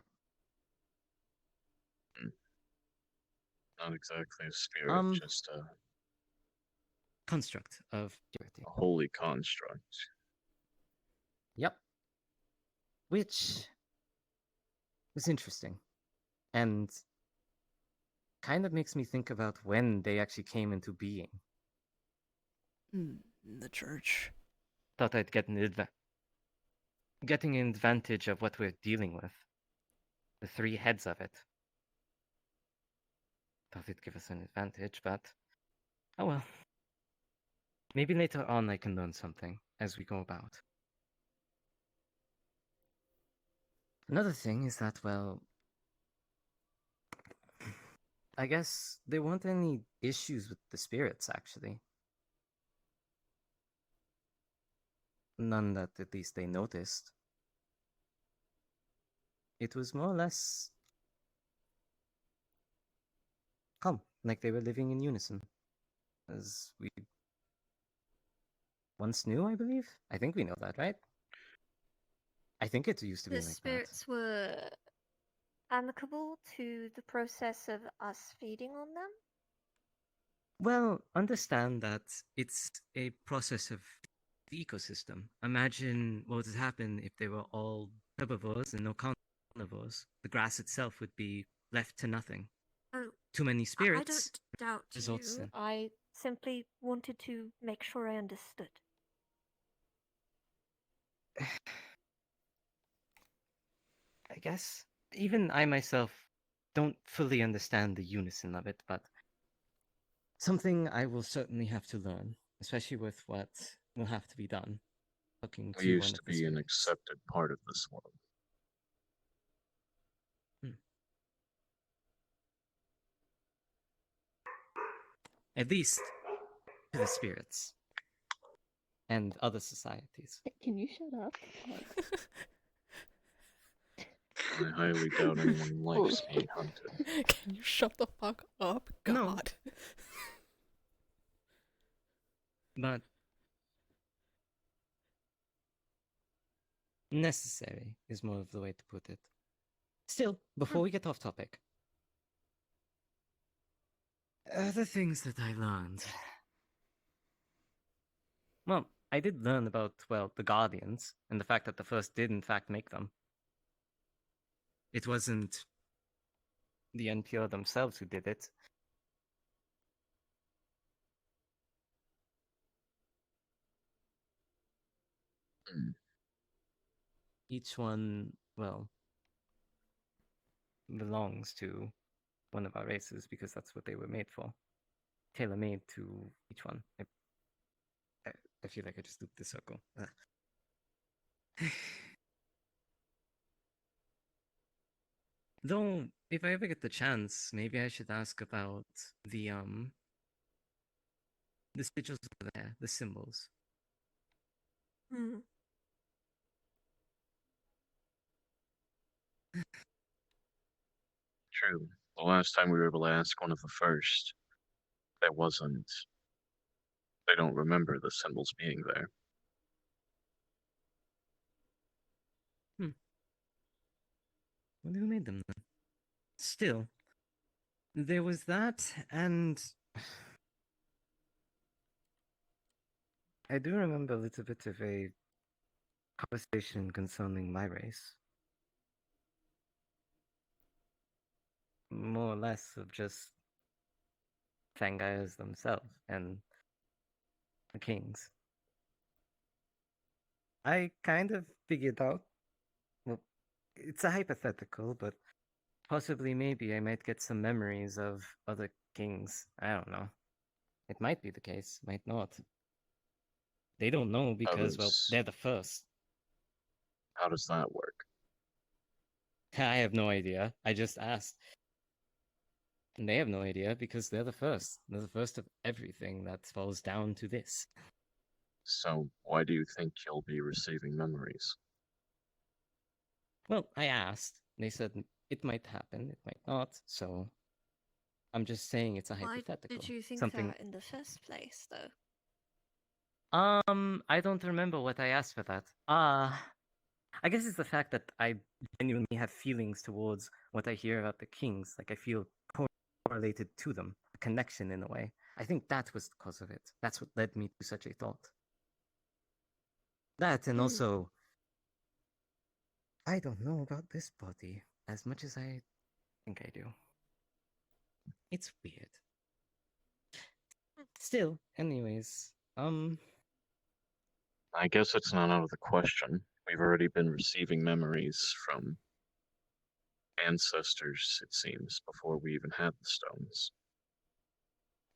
Not exactly a spirit, just a construct of Purity. holy construct. Yep. Which was interesting. And kind of makes me think about when they actually came into being. The church. Thought I'd getting an advantage of what we're dealing with. The three heads of it. Thought it'd give us an advantage, but oh well. Maybe later on I can learn something as we go about. Another thing is that, well, I guess there weren't any issues with the spirits, actually. None that at least they noticed. It was more or less calm, like they were living in unison. As we once knew, I believe? I think we know that, right? I think it used to be The like that. spirits were amicable to the process of us feeding on them? Well, understand that it's a process of the ecosystem. Imagine what would happen if they were all herbivores and no carnivores. The grass itself would be left to nothing. Oh, Too many spirits. I don't doubt results you. in- I simply wanted to make sure I understood. I guess even I myself don't fully understand the unison of it, but something I will certainly have to learn, especially with what will have to be done. Looking We to one used of to the be an spirits. accepted part of this world. At least to the spirits and other societies. Can you shut up? I highly doubt anyone likes being hunted. Can you shut the fuck up? No. God. But necessary is more of the way to put it. Still, before we get off topic, other things that I learned. Well, I did learn about, well, the Guardians, and the fact that the first did in fact make them. It wasn't the NPO themselves who did it. Each one, well, belongs to one of our races because that's what they were made for. Tailor-made to each one. I feel like I just looped the circle. Though, if I ever get the chance, maybe I should ask about the sigils over there, the symbols. True. The last time we were able to ask one of the first, that wasn't. They don't remember the symbols being there. Wonder who made them then. Still, there was that, and I do remember a little bit of a conversation concerning my race. More or less of just Fangires themselves and the kings. I kind of figured out, well, it's a hypothetical, but possibly, maybe, I might get some memories of other kings. I don't know. It might be the case, might not. They don't know because, well, they're the first. How does that work? I have no idea. I just asked. And they have no idea because they're the first. They're the first of everything that falls down to this. So why do you think you'll be receiving memories? Well, I asked. They said it might happen, it might not, so I'm just saying it's a Why hypothetical. did you think Something. that in the first place, though? I don't remember what I asked for that. I guess it's the fact that I genuinely have feelings towards what I hear about the kings. Like, I feel correlated to them, a connection in a way. I think that was the cause of it. That's what led me to such a thought. That, and also, I don't know about this body as much as I think I do. It's weird. Still, anyways, I guess it's not out of the question. We've already been receiving memories from ancestors, it seems, before we even had the stones.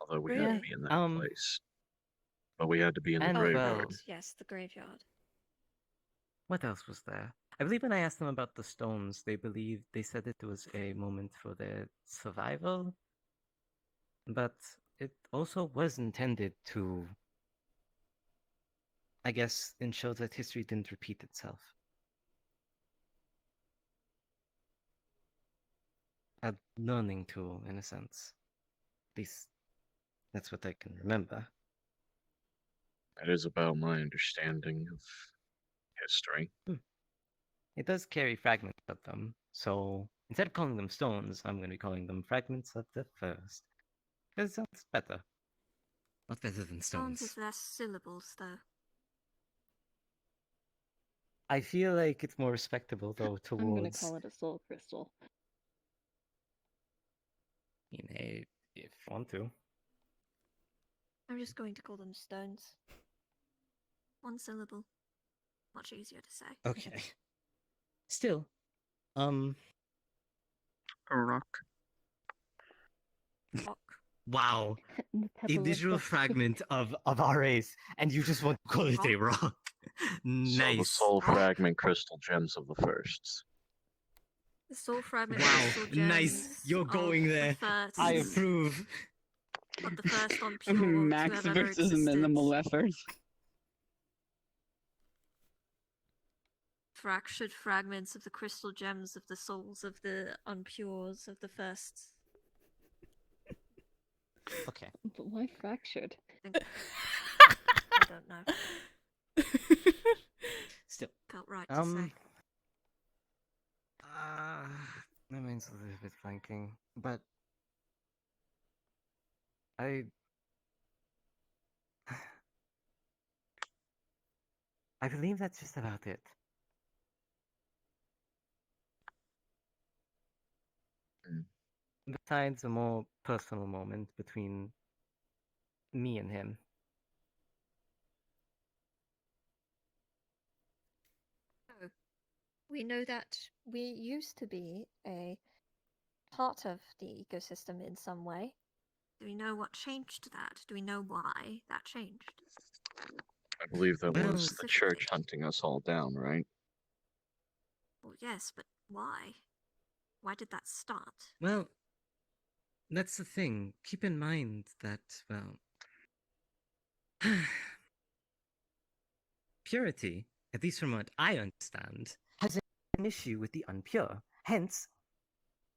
Although we had to Really? be in that place. But we had to be in the And, graveyard. well, Yes, the graveyard. what else was there? I believe when I asked them about the stones, they said it was a moment for their survival. But it also was intended to, I guess, ensure that history didn't repeat itself. A learning tool, in a sense. At least, that's what I can remember. That is about my understanding of history. It does carry fragments of them, so instead of calling them stones, I'm going to be calling them fragments of the first. Because it sounds better. Not better than Sounds stones. with less syllables, though. I feel like it's more respectable, though, towards... I'm gonna call it a soul crystal. if you want to. I'm just going to call them stones. One syllable. Much easier to say. Okay. Still, A rock. Rock. wow. The A pebble of visual destiny. fragment of our race, and you just want to call it a rock. So the Nice. soul fragment crystal gems of the firsts. The soul fragment Wow, crystal gems nice. You're of going the there. first, I approve. of the first on pure to Max have ever versus existed. minimal effort. Fractured fragments of the crystal gems of the souls of the unpures of the first. Okay. But why fractured? I don't know. Still. Felt right to say. My mind's a little bit blanking, but I believe that's just about it. Besides a more personal moment between me and him. Oh. We know that we used to be a part of the ecosystem in some way. Do we know what changed that? Do we know why that changed? I believe that Well, was the church hunting us all down, right? Well, yes, but why? Why did that start? Well, that's the thing. Keep in mind that, well, purity, at least from what I understand, has an issue with the unpure. Hence,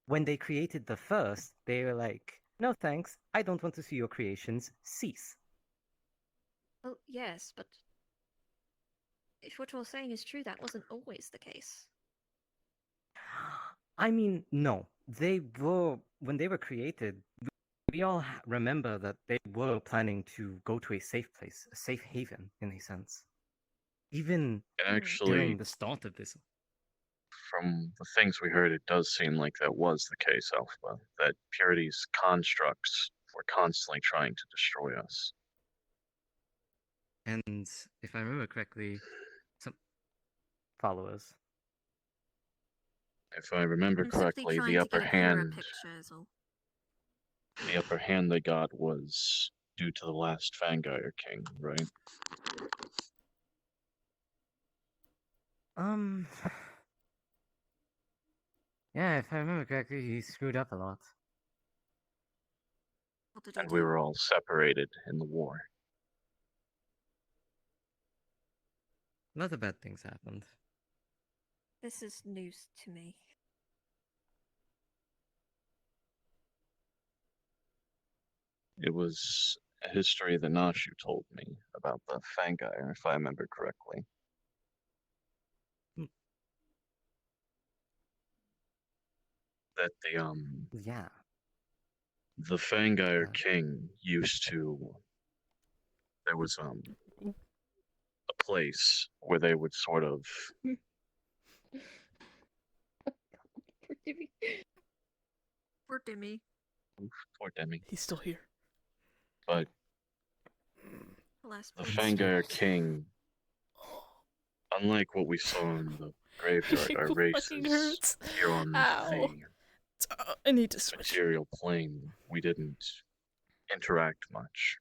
when they created the first, they were like, no thanks, I don't want to see your creations, cease. Oh, yes, but if what you're saying is true, that wasn't always the case. I mean, no. They were, when they were created, we all remember that they were planning to go to a safe place, a safe haven, in a sense. Even Actually, during the start of this. from the things we heard, it does seem like that was the case, Alpha. That Purity's constructs were constantly trying to destroy us. And if I remember correctly, some followers. If I remember I'm simply correctly, trying the to upper get a clearer hand picture is all. they got was due to the last Fangire King, right? Yeah, if I remember correctly, he screwed up a lot. What did he And do? we were all separated in the war. A lot of bad things happened. This is news to me. It was a history that Nashu told me about the Fangire, if I remember correctly. That Yeah. the Fangire King used to. There was a place where they would sort of. Poor Dimmy. Poor Demi. He's still here. But Alas, the poor Fangire Steve. King, unlike what we saw in the graveyard, our Ankle fucking races hurts. here on Ow. the I need to switch. material plane, we didn't interact much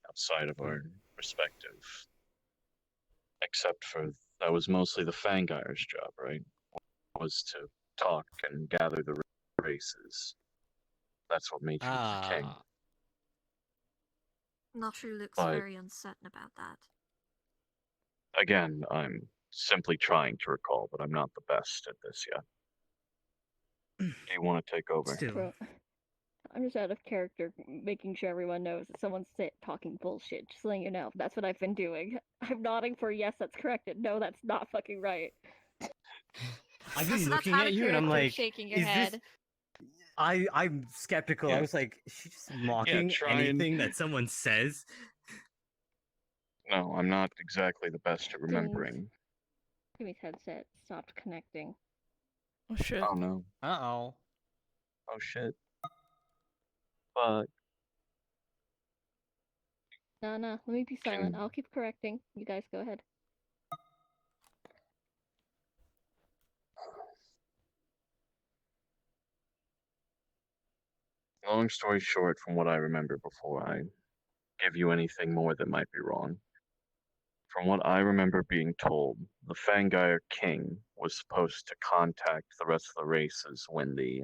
outside of our perspective. Except for that was mostly the Fangire's job, right? Was to talk and gather the races. That's what made you the king. Nashu looks But- very uncertain about that. Again, I'm simply trying to recall, but I'm not the best at this yet. Do you want to take over? Still. Bro, I'm just out of character, making sure everyone knows that someone's talking bullshit. Just letting you know. That's what I've been doing. I'm nodding for yes, that's correct, and no, that's not fucking right. I've That's been not looking out at of you and I'm character, like, shaking your is head. this? I'm skeptical. Yeah. I was like, is she just mocking try and- anything that someone says? No, I'm not exactly the best at remembering. Timmy's headset stopped connecting. Oh shit. Oh no. Uh-oh. Oh shit. But No, let me be silent. Can- I'll keep correcting. You guys go ahead. long story short, from what I remember before I give you anything more that might be wrong, from what I remember being told, the Fangire King was supposed to contact the rest of the races when the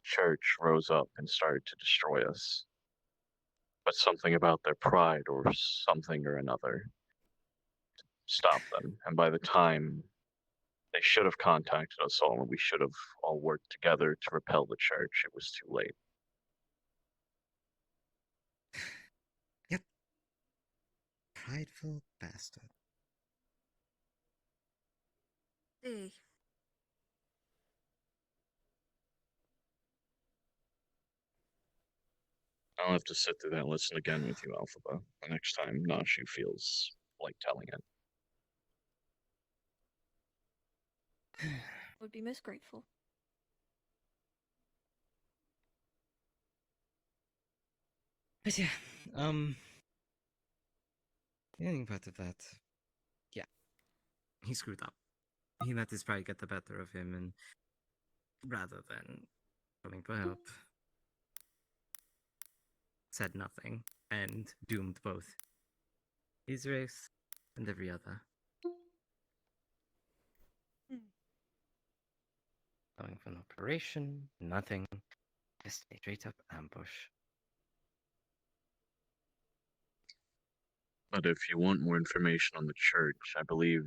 church rose up and started to destroy us. But something about their pride or something or another stopped them. And by the time they should have contacted us all and we should have all worked together to repel the church, it was too late. Prideful bastard. Eh. I'll have to sit through that lesson again with you, Alphaba, the next time Nashu feels like telling it. Would be most grateful. But yeah, the ending part of that, yeah, he screwed up. He let his pride get the better of him, and rather than coming for help, said nothing and doomed both his race and every other. Going for an operation, nothing, just a straight up ambush. But if you want more information on the church, I believe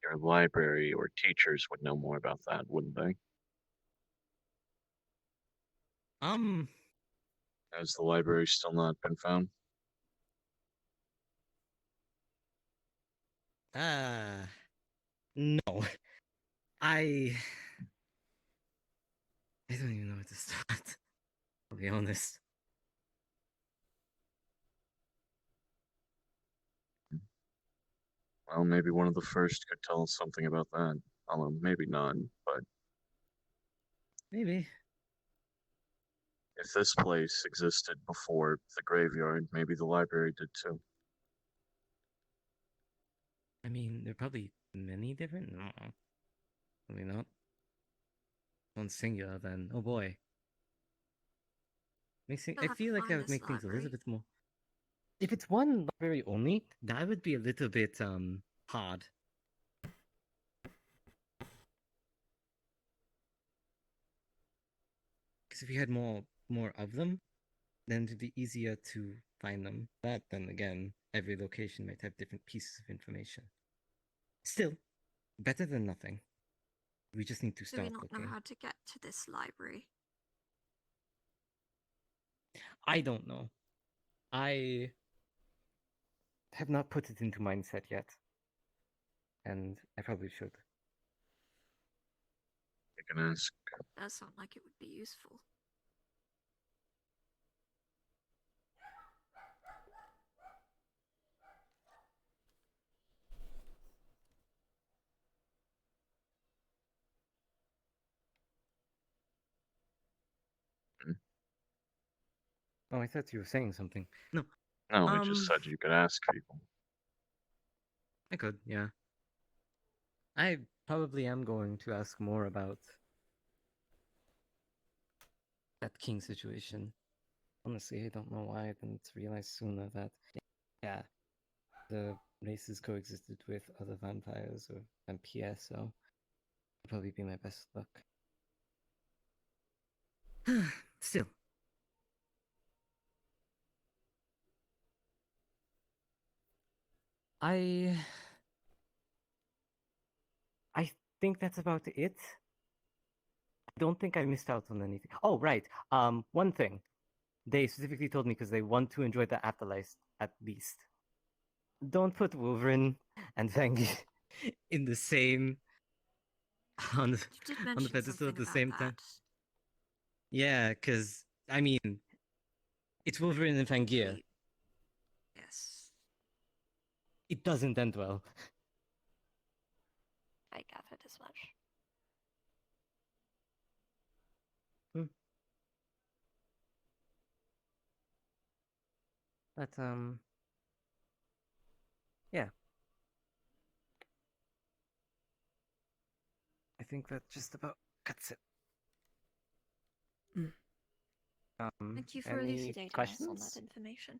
your library or teachers would know more about that, wouldn't they? Has the library still not been found? No. I don't even know where to start. I'll be honest. Well, maybe one of the first could tell us something about that. Although maybe none, but Maybe. if this place existed before the graveyard, maybe the library did too. I mean, there probably many different? No, probably not. One singular, then. Oh boy. I feel like that would make things a little bit more. If it's one library only, that would be a little bit hard. Because if you had more of them, then it'd be easier to find them. But then again, every location might have different pieces of information. Still, better than nothing. We just need to Do start we not looking. know how to get to this library? I don't know. I have not put it into mindset yet. And I probably should. You can ask. That sounds like it would be useful. Oh, I thought you were saying something. No. No, we just said you could ask people. I could, yeah. I probably am going to ask more about that king situation. Honestly, I don't know why I didn't realize sooner that, yeah, the races coexisted with other vampires or vampires, so it'll probably be my best luck. Still. I think that's about it. I don't think I missed out on anything. Oh, right. One thing. They specifically told me because they want to enjoy the afterlife at least. Don't put Wolverine and Fang in the same on the pedestal at the same time. Yeah, because I mean, it's Wolverine and Fangir. Yes. It doesn't end well. I gathered as much. But yeah. I think that just about cuts it. Thank you for any elucidating questions? us on that information.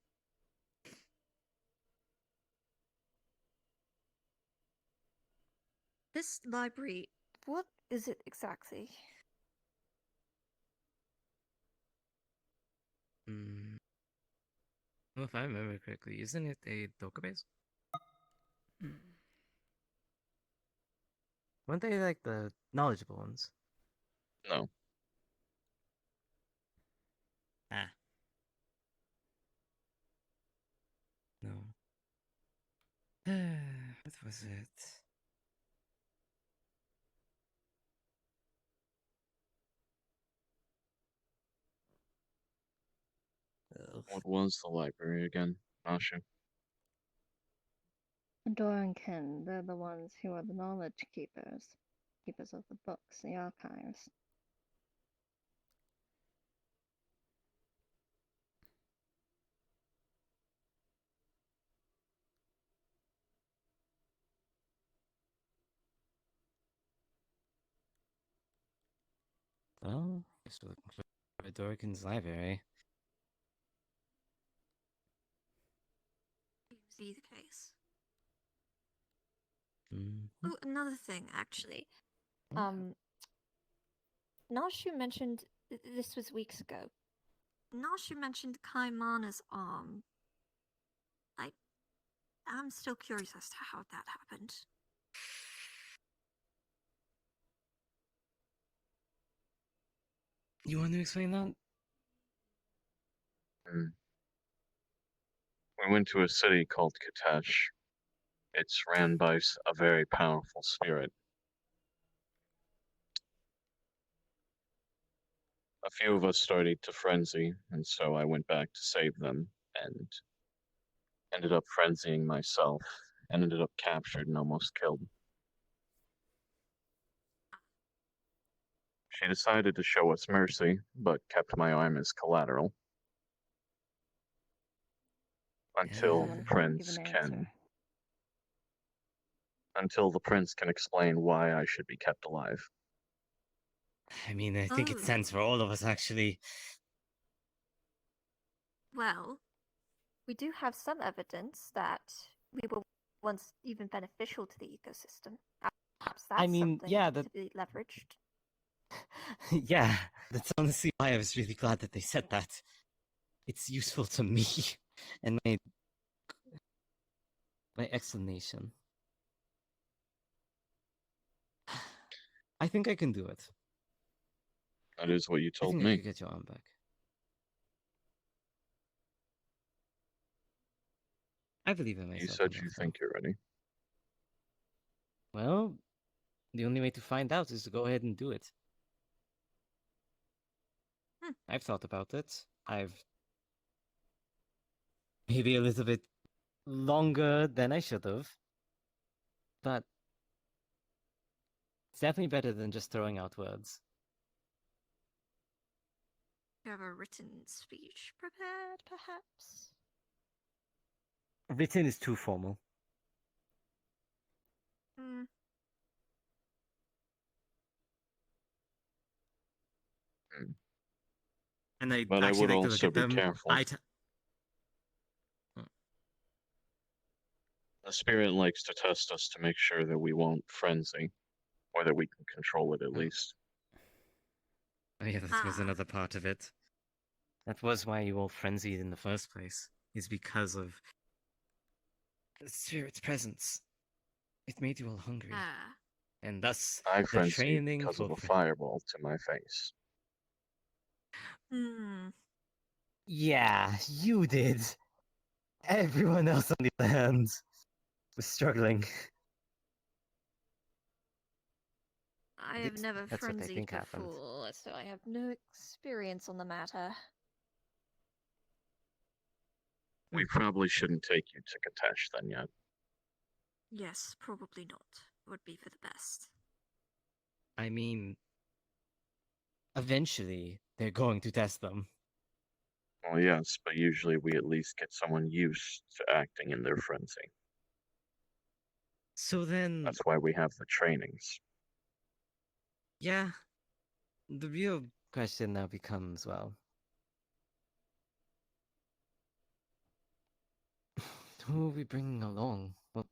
This library, what is it exactly? Well, if I remember correctly, isn't it a database? Weren't they like the knowledgeable ones? No. Ah. No. What was it? What was the library again, Ashu? Dorankin, they're the ones who are the knowledge keepers. Keepers of the books, the archives. Well, I guess we're looking for Dorkin's library. Seems to be the case. Mm. Oh, another thing, actually. Nashu mentioned this was weeks ago. Nashu mentioned Kaimana's arm. I'm still curious as to how that happened. You want to explain that? We went to a city called Katesh. It's ran by a very powerful spirit. A few of us started to frenzy, and so I went back to save them, and ended up frenzying myself, and ended up captured and almost killed. She decided to show us mercy, but kept my arm as collateral. Until friends can. until the prince can explain why I should be kept alive. I mean, I think it Oh. stands for all of us, actually. Well, We do have some evidence that we were once even beneficial to the ecosystem. Perhaps that's I mean, something yeah, to be leveraged. yeah, that's honestly why I was really glad that they said that. It's useful to me and my explanation. I think I can do it. That is what you I told think I me. could get your arm back. I believe in myself. You said enough, you though. think you're ready. Well, the only way to find out is to go ahead and do it. I've thought about it. I've maybe a little bit longer than I should have, but it's definitely better than just throwing out words. you have a written speech prepared, perhaps? Written is too formal. Hmm. And I But I actually would like to look also at be them. careful. The spirit likes to test us to make sure that we won't frenzy, or that we can control it at least. Oh yeah, that was Ah. another part of it. That was why you all frenzied in the first place. Is because of the spirit's presence. It made you all hungry. Ah. And thus, I the frenzied training because for of a fireball to my face. Hmm. Yeah, you did. Everyone else on the other hand was struggling. I At have least never that's what I frenzied think happened. before, so I have no experience on the matter. We probably shouldn't take you to Katesh then yet. Yes, probably not. Would be for the best. I mean, eventually, they're going to test them. Well, yes, but usually we at least get someone used to acting in their frenzy. So then, That's why we have the trainings. yeah, the real question now becomes, well, who are we bringing along? Well,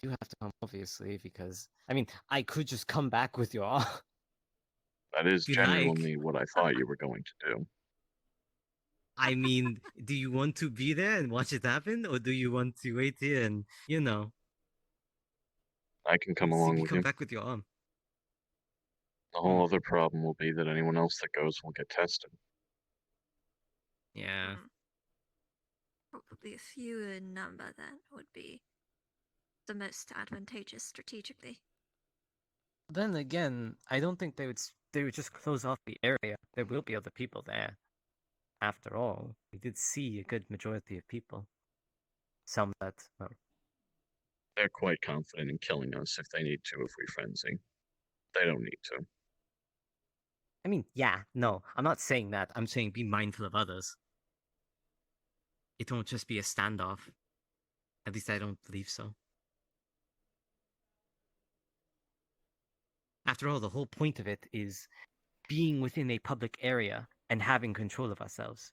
you have to come, obviously, because, I mean, I could just come back with your... That is If you like. genuinely what I thought you were going to do. I mean, do you want to be there and watch it happen, or do you want to wait here and, you know, I can come see along me with come you. back with your arm? The whole other problem will be that anyone else that goes will get tested. Yeah. Probably a fewer in number then would be the most advantageous strategically. Then again, I don't think they would just close off the area. There will be other people there. After all, we did see a good majority of people. Some that, well, They're quite confident in killing us if they need to if we frenzy. They don't need to. I mean, yeah, no, I'm not saying that. I'm saying be mindful of others. It won't just be a standoff. At least I don't believe so. After all, the whole point of it is being within a public area and having control of ourselves.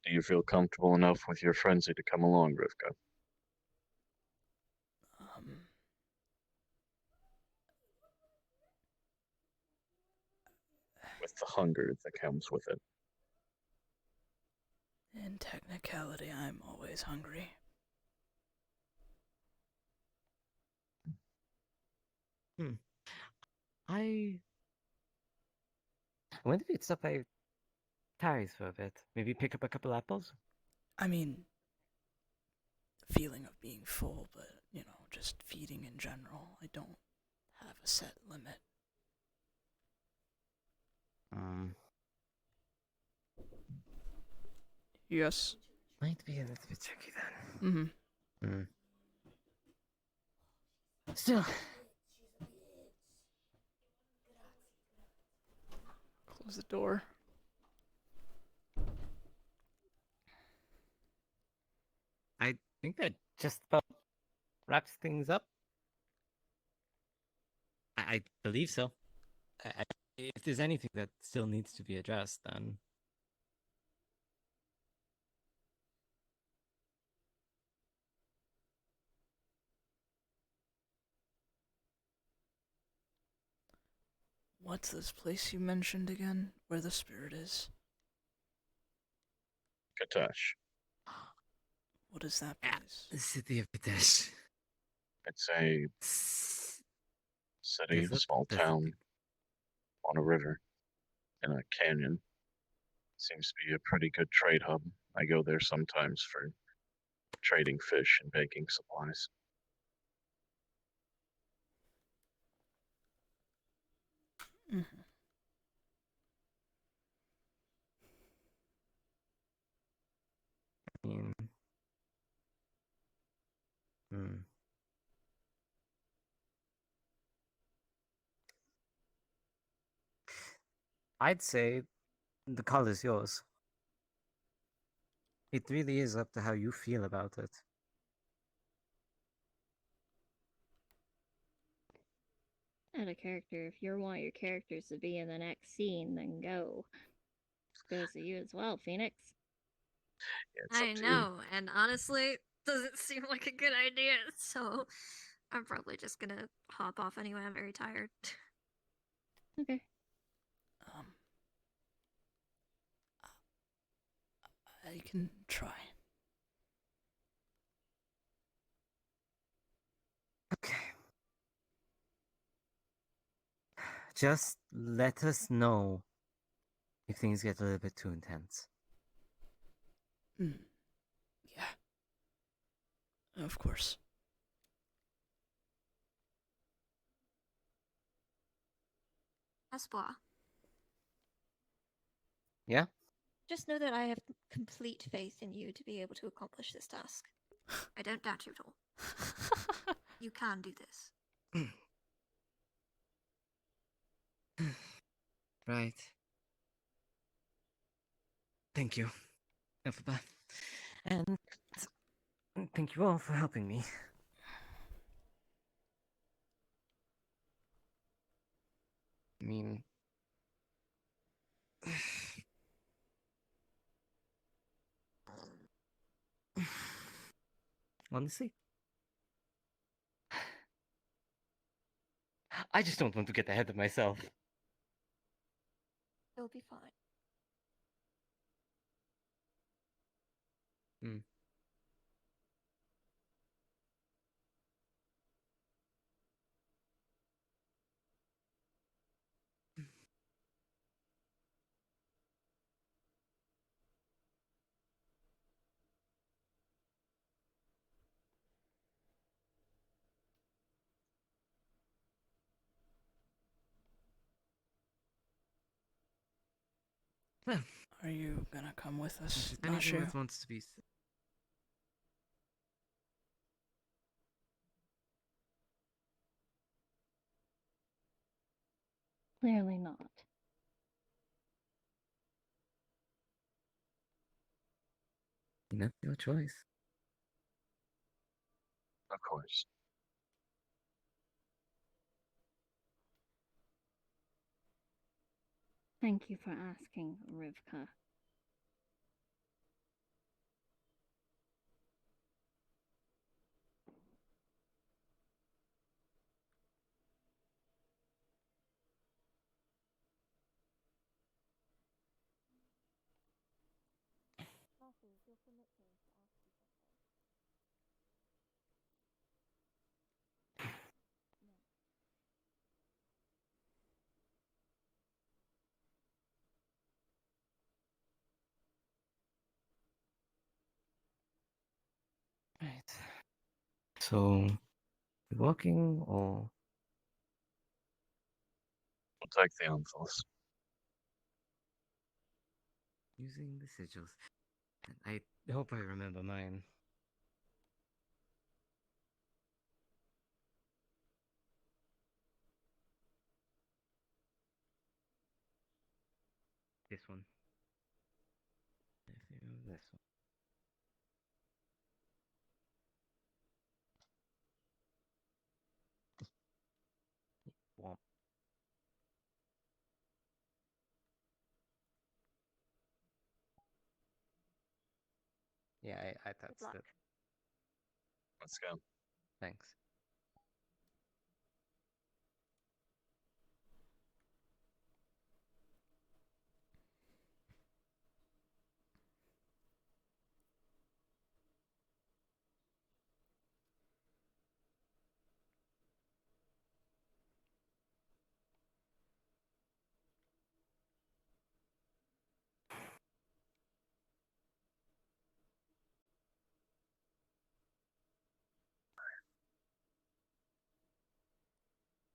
Do you feel comfortable enough with your frenzy to come along, Rivkah? With the hunger that comes with it. In technicality, I'm always hungry. I wonder if you'd stop by Paris for a bit. Maybe pick up a couple apples? I mean, the feeling of being full, but, you know, just feeding in general. I don't have a set limit. Yes. Might be a little bit tricky then. Mm-hmm. Still. Close the door. think that just about wraps things up. I believe so. If there's anything that still needs to be addressed, then What's this place you mentioned again? Where the spirit is? Katash. What is that place? the city of Kadesh. It's a city, Desert? small Desert. town on a river in a canyon. Seems to be a pretty good trade hub. I go there sometimes for trading fish and baking supplies. Mm-hmm. I mean, hmm. I'd say the call is yours. It really is up to how you feel about it. Out of character, if you want your characters to be in the next scene, then go. Goes to you as well, Phoenix. Yeah, it's up I to you. know, and honestly, doesn't seem like a good idea, so I'm probably just gonna hop off anyway. I'm very tired. Okay. I can try. Okay. Just let us know if things get a little bit too intense. Mm. Yeah. Of course. Espoir. Yeah? Just know that I have complete faith in you to be able to accomplish this task. I don't doubt you at all. You can do this. Right. Thank you, Elphaba. And thank you all for helping me. I mean, honestly, I just don't want to get ahead of myself. You'll be fine. Hmm. Well, Are you gonna come with us, if anything Nashu? that wants to be Clearly not. your choice. Of course. Thank you for asking, Rivkah. Right. So, walking or We'll take the Anthos. using the sigils? I hope I remember mine. This one. I think it was this one. Yeah, I Good that's luck. it. Let's go. Thanks.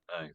Bye.